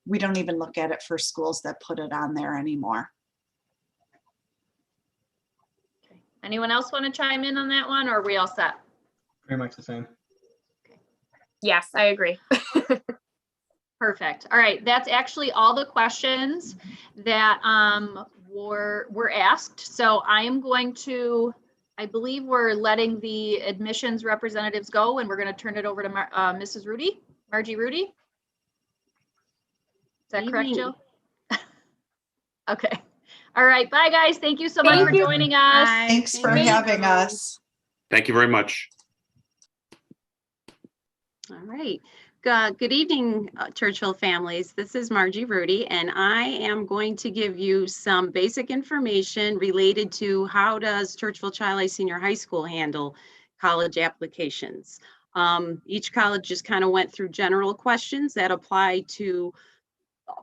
[SPEAKER 3] we don't even look at it for schools that put it on there anymore.
[SPEAKER 7] Okay. Anyone else want to chime in on that one, or are we all set?
[SPEAKER 5] Very much the same.
[SPEAKER 6] Yes, I agree.
[SPEAKER 7] Perfect. All right, that's actually all the questions that were asked. So I am going to, I believe we're letting the admissions representatives go, and we're going to turn it over to Mrs. Rudy, Margie Rudy. Is that correct, Jill? Okay. All right. Bye, guys. Thank you so much for joining us.
[SPEAKER 3] Thanks for having us.
[SPEAKER 4] Thank you very much.
[SPEAKER 8] All right. Good evening, Churchville families. This is Margie Rudy, and I am going to give you some basic information related to how does Churchville-Chili Senior High School handle college applications. Each college just kind of went through general questions that apply to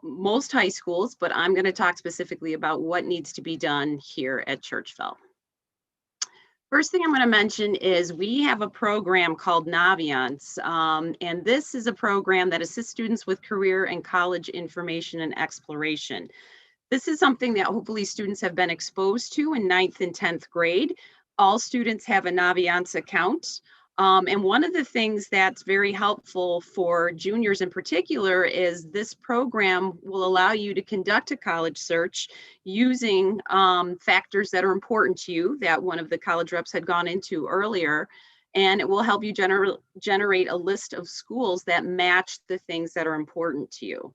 [SPEAKER 8] most high schools, but I'm going to talk specifically about what needs to be done here at Churchville. First thing I'm going to mention is we have a program called Naviance, and this is a program that assists students with career and college information and exploration. This is something that hopefully students have been exposed to in 9th and 10th grade. All students have a Naviance account. And one of the things that's very helpful for juniors in particular is this program will allow you to conduct a college search using factors that are important to you that one of the college reps had gone into earlier. And it will help you generate a list of schools that match the things that are important to you.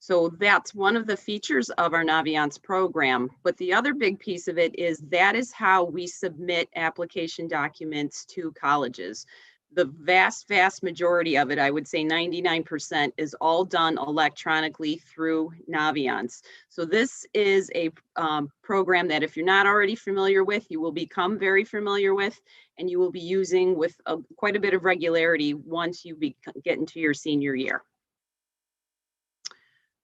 [SPEAKER 8] So that's one of the features of our Naviance program. But the other big piece of it is that is how we submit application documents to colleges. the vast majority of it, I would say 99%, is all done electronically through Naviance. So this is a program that if you're not already familiar with, you will become very familiar with, and you will be using with quite a bit of regularity once you get into your senior year.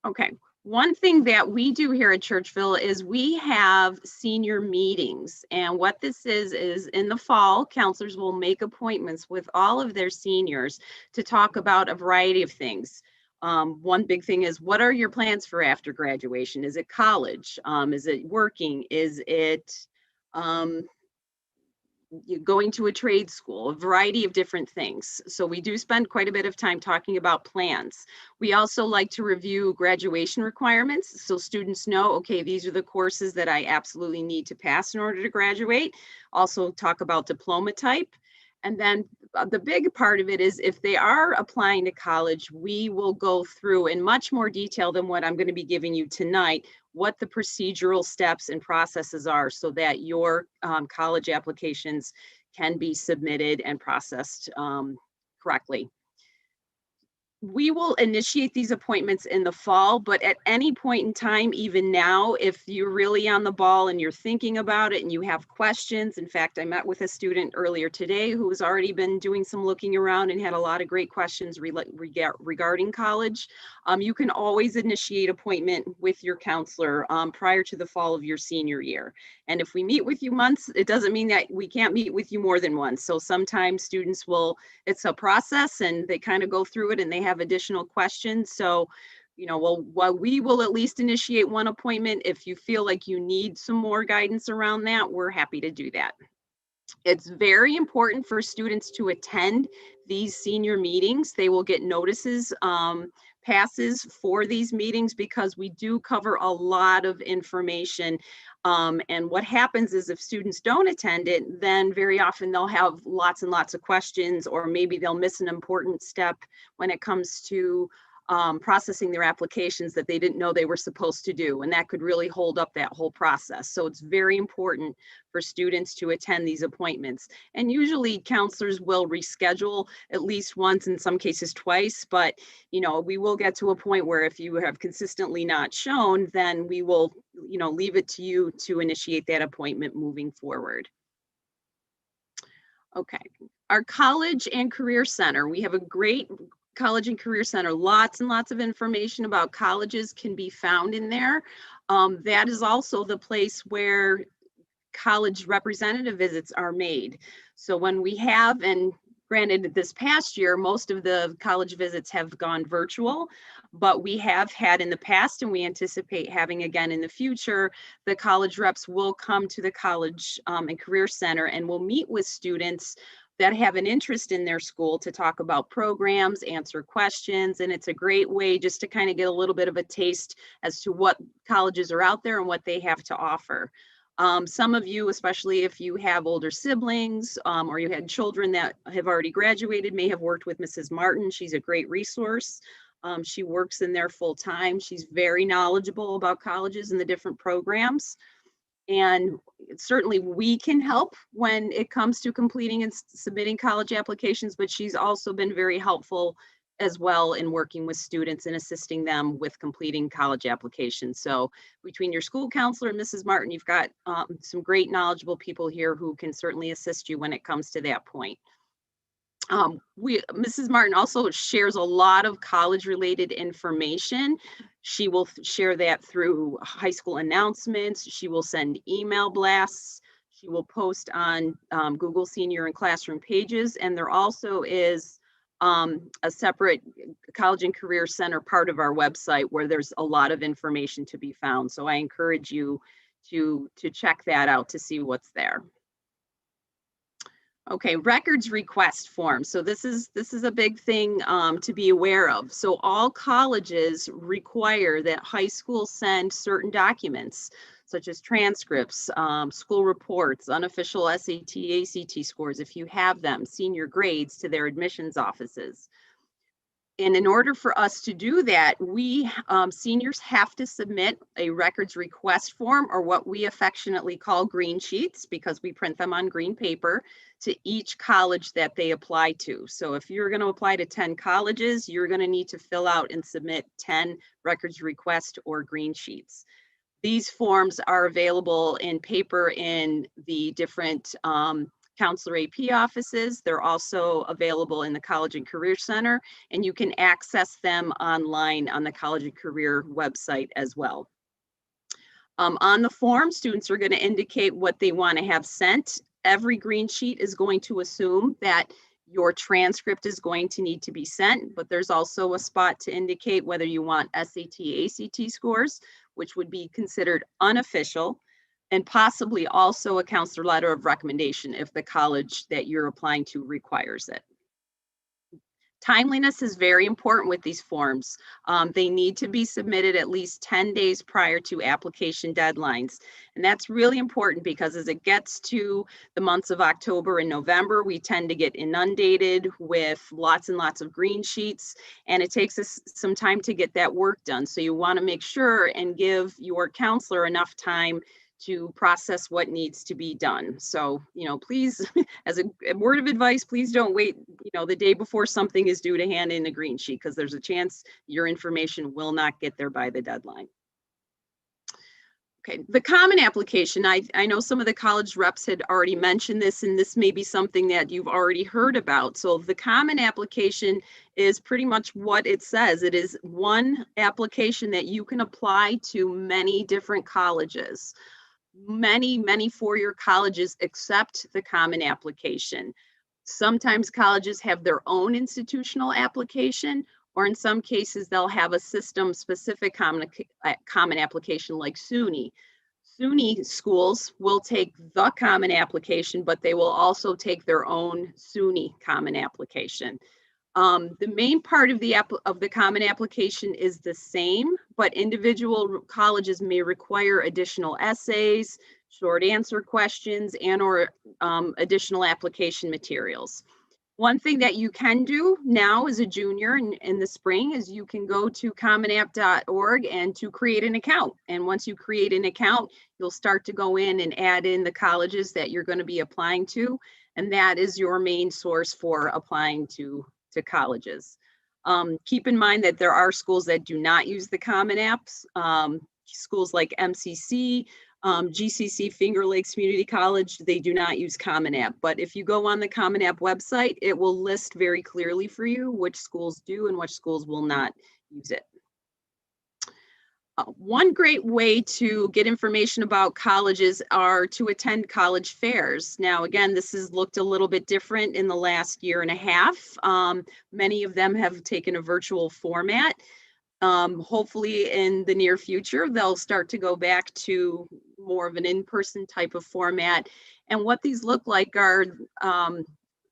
[SPEAKER 8] Okay. One thing that we do here at Churchville is we have senior meetings. And what this is in the fall, counselors will make appointments with all of their seniors to talk about a variety of things. One big thing is, what are your plans for after graduation? Is it college? Is it working? Is it going to a trade school? A variety of different things. So we do spend quite a bit of time talking about plans. We also like to review graduation requirements, so students know, okay, these are the courses that I absolutely need to pass in order to graduate. Also talk about diploma type. And then the big part of it is, if they are applying to college, we will go through in much more detail than what I'm going to be giving you tonight, what the procedural steps and processes are so that your college applications can be submitted and processed correctly. We will initiate these appointments in the fall, but at any point in time, even now, if you're really on the ball and you're thinking about it and you have questions. In fact, I met with a student earlier today who has already been doing some looking around and had a lot of great questions regarding college. You can always initiate appointment with your counselor prior to the fall of your senior year. And if we meet with you once, it doesn't mean that we can't meet with you more than once. So sometimes students will, it's a process and they kind of go through it and they have additional questions. So, you know, while we will at least initiate one appointment, if you feel like you need some more guidance around that, we're happy to do that. It's very important for students to attend these senior meetings. They will get notices, passes for these meetings, because we do cover a lot of information. And what happens is, if students don't attend it, then very often they'll have lots and lots of questions, or maybe they'll miss an important step when it comes to processing their applications that they didn't know they were supposed to do. And that could really hold up that whole process. So it's very important for students to attend these appointments. And usually counselors will reschedule at least once, in some cases twice, but you know, we will get to a point where if you have consistently not shown, then we will, you know, leave it to you to initiate that appointment moving forward. Okay, our College and Career Center. We have a great College and Career Center. Lots and lots of information about colleges can be found in there. That is also the place where college representative visits are made. So when we have, and granted this past year, most of the college visits have gone virtual, but we have had in the past, and we anticipate having again in the future, the college reps will come to the College and Career Center and will meet with students that have an interest in their school to talk about programs, answer questions. And it's a great way just to kind of get a little bit of a taste as to what colleges are out there and what they have to offer. Some of you, especially if you have older siblings or you had children that have already graduated, may have worked with Mrs. Martin. She's a great resource. She works in there full time. She's very knowledgeable about colleges and the different programs. And certainly we can help when it comes to completing and submitting college applications, but she's also been very helpful as well in working with students and assisting them with completing college applications. So between your school counselor and Mrs. Martin, you've got some great knowledgeable people here who can certainly assist you when it comes to that point. Mrs. Martin also shares a lot of college related information. She will share that through high school announcements. She will send email blasts. She will post on Google Senior and Classroom pages. And there also is a separate College and Career Center part of our website where there's a lot of information to be found. So I encourage you to check that out to see what's there. Okay, records request form. So this is a big thing to be aware of. So all colleges require that high schools send certain documents, such as transcripts, school reports, unofficial SAT, ACT scores, if you have them, senior grades, to their admissions offices. And in order for us to do that, we seniors have to submit a records request form, or what we affectionately call green sheets, because we print them on green paper, to each college that they apply to. So if you're going to apply to 10 colleges, you're going to need to fill out and submit 10 records request or green sheets. These forms are available in paper in the different counselor AP offices. They're also available in the College and Career Center, and you can access them online on the College and Career website as well. On the form, students are going to indicate what they want to have sent. Every green sheet is going to assume that your transcript is going to need to be sent, but there's also a spot to indicate whether you want SAT, ACT scores, which would be considered unofficial, and possibly also a counselor letter of recommendation if the college that you're applying to requires it. Timeliness is very important with these forms. They need to be submitted at least 10 days prior to application deadlines. And that's really important because as it gets to the months of October and November, we tend to get inundated with lots and lots of green sheets, and it takes us some time to get that work done. So you want to make sure and give your counselor enough time to process what needs to be done. So, please, as a word of advice, please don't wait, the day before something is due to hand in a green sheet, because there's a chance your information will not get there by the deadline. Okay, the common application, I know some of the college reps had already mentioned this, and this may be something that you've already heard about. So the common application is pretty much what it says. It is one application that you can apply to many different colleges. Many four-year colleges accept the common application. Sometimes colleges have their own institutional application, or in some cases they'll have a system-specific common application like SUNY. SUNY schools will take the common application, but they will also take their own SUNY common application. The main part of the common application is the same, but individual colleges may require additional essays, short answer questions, and or additional application materials. One thing that you can do now as a junior in the spring is you can go to commonapp.org and to create an account. And once you create an account, you'll start to go in and add in the colleges that you're going to be applying to. And that is your main source for applying to colleges. Keep in mind that there are schools that do not use the common apps. Schools like MCC, GCC, Finger Lakes Community College, they do not use Common App. But if you go on the Common App website, it will list very clearly for you which schools do and which schools will not use it. One great way to get information about colleges are to attend college fairs. Now, again, this has looked a little bit different in the last year and a half. Many of them have taken a virtual format. Hopefully in the near future, they'll start to go back to more of an in-person type of format. And what these look like are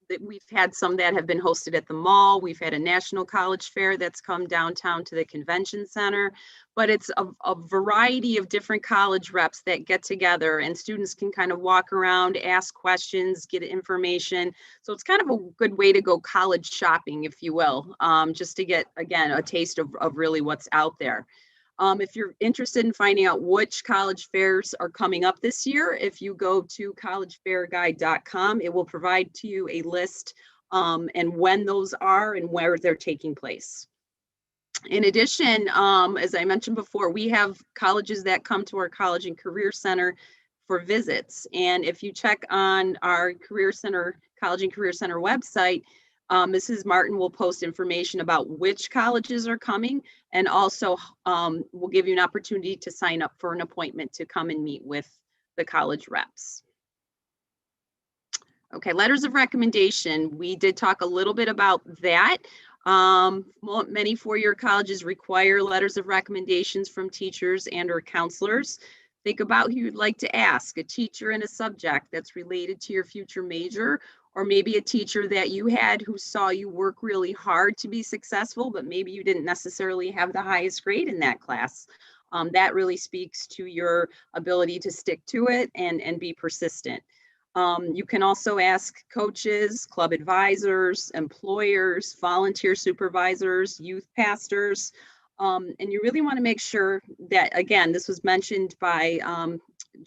[SPEAKER 8] that we've had some that have been hosted at the mall. We've had a national college fair that's come downtown to the convention center, but it's a variety of different college reps that get together, and students can kind of walk around, ask questions, get information. So it's kind of a good way to go college shopping, if you will, just to get, again, a taste of really what's out there. If you're interested in finding out which college fairs are coming up this year, if you go to collegefairguide.com, it will provide to you a list and when those are and where they're taking place. In addition, as I mentioned before, we have colleges that come to our College and Career Center for visits. And if you check on our Career Center, College and Career Center website, Mrs. Martin will post information about which colleges are coming, and also will give you an opportunity to sign up for an appointment to come and meet with the college reps. Okay, letters of recommendation. We did talk a little bit about that. Many four-year colleges require letters of recommendations from teachers and or counselors. Think about who you'd like to ask, a teacher in a subject that's related to your future major, or maybe a teacher that you had who saw you work really hard to be successful, but maybe you didn't necessarily have the highest grade in that class. That really speaks to your ability to stick to it and be persistent. You can also ask coaches, club advisors, employers, volunteer supervisors, youth pastors. And you really want to make sure that, again, this was mentioned by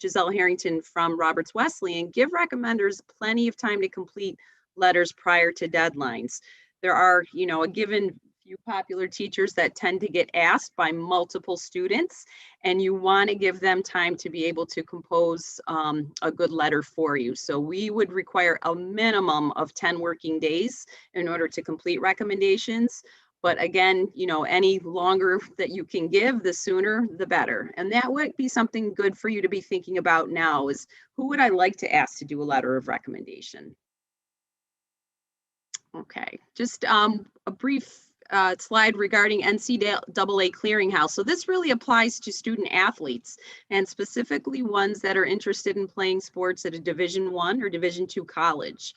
[SPEAKER 8] Giselle Harrington from Roberts Wesleyan, give recommenders plenty of time to complete letters prior to deadlines. There are, a given few popular teachers that tend to get asked by multiple students, and you want to give them time to be able to compose a good letter for you. So we would require a minimum of 10 working days in order to complete recommendations. But again, any longer that you can give, the sooner the better. And that would be something good for you to be thinking about now is, who would I like to ask to do a letter of recommendation? Okay, just a brief slide regarding NCAA clearinghouse. So this really applies to student athletes, and specifically ones that are interested in playing sports at a Division I or Division II college.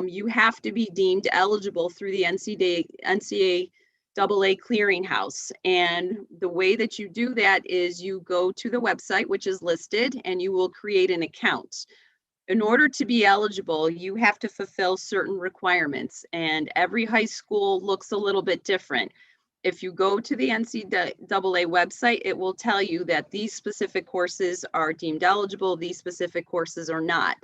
[SPEAKER 8] You have to be deemed eligible through the NCAA clearinghouse. And the way that you do that is you go to the website, which is listed, and you will create an account. In order to be eligible, you have to fulfill certain requirements, and every high school looks a little bit different. If you go to the NCAA website, it will tell you that these specific courses are deemed eligible, these specific courses are not.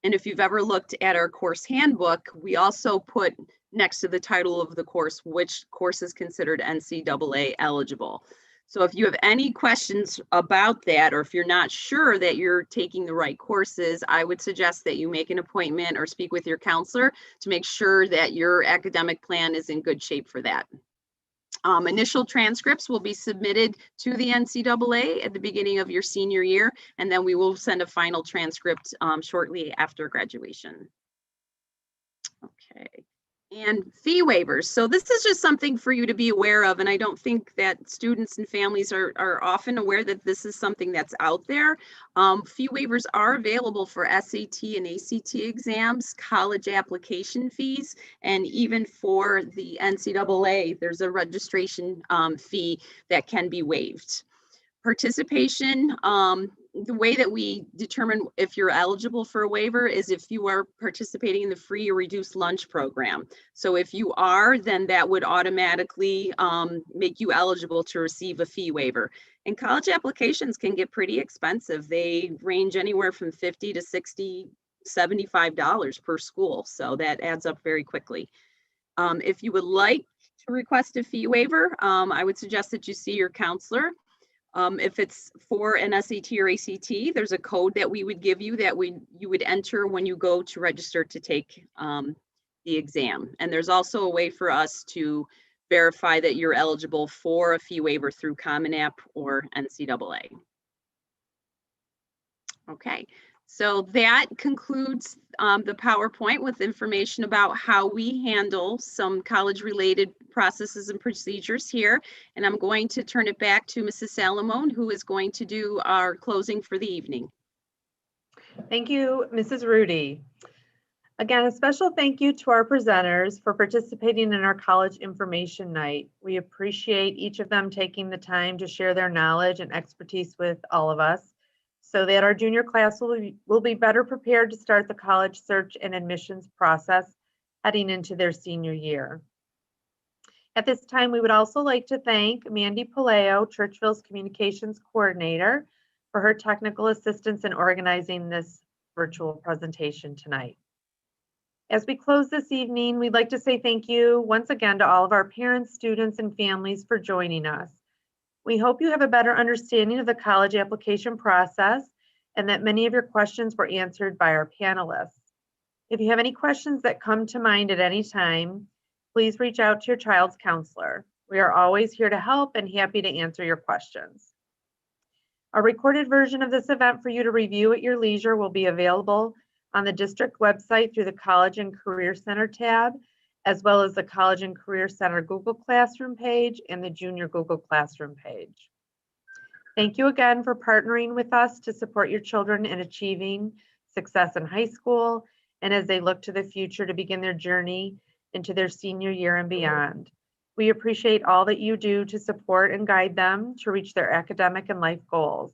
[SPEAKER 8] And if you've ever looked at our course handbook, we also put next to the title of the course which course is considered NCAA eligible. So if you have any questions about that, or if you're not sure that you're taking the right courses, I would suggest that you make an appointment or speak with your counselor to make sure that your academic plan is in good shape for that. Initial transcripts will be submitted to the NCAA at the beginning of your senior year, and then we will send a final transcript shortly after graduation. Okay. And fee waivers. So this is just something for you to be aware of, and I don't think that students and families are often aware that this is something that's out there. Fee waivers are available for SAT and ACT exams, college application fees, and even for the NCAA, there's a registration fee that can be waived. Participation, the way that we determine if you're eligible for a waiver is if you are participating in the free or reduced lunch program. So if you are, then that would automatically make you eligible to receive a fee waiver. And college applications can get pretty expensive. They range anywhere from $50 to $60, $75 per school. So that adds up very quickly. If you would like to request a fee waiver, I would suggest that you see your counselor. If it's for an SAT or ACT, there's a code that we would give you that you would enter when you go to register to take the exam. And there's also a way for us to verify that you're eligible for a fee waiver through Common App or NCAA. Okay, so that concludes the PowerPoint with information about how we handle some college-related processes and procedures here. And I'm going to turn it back to Mrs. Salamone, who is going to do our closing for the evening.
[SPEAKER 1] Thank you, Mrs. Rudy. Again, a special thank you to our presenters for participating in our College Information Night. We appreciate each of them taking the time to share their knowledge and expertise with all of us, so that our junior class will be better prepared to start the college search and admissions process heading into their senior year. At this time, we would also like to thank Mandy Palaio, Churchville's Communications Coordinator, for her technical assistance in organizing this virtual presentation tonight. As we close this evening, we'd like to say thank you once again to all of our parents, students, and families for joining us. We hope you have a better understanding of the college application process and that many of your questions were answered by our panelists. If you have any questions that come to mind at any time, please reach out to your child's counselor. We are always here to help and happy to answer your questions. A recorded version of this event for you to review at your leisure will be available on the district website through the College and Career Center tab, as well as the College and Career Center Google Classroom page and the Junior Google Classroom page. Thank you again for partnering with us to support your children in achieving success in high school and as they look to the future to begin their journey into their senior year and beyond. We appreciate all that you do to support and guide them to reach their academic and life goals.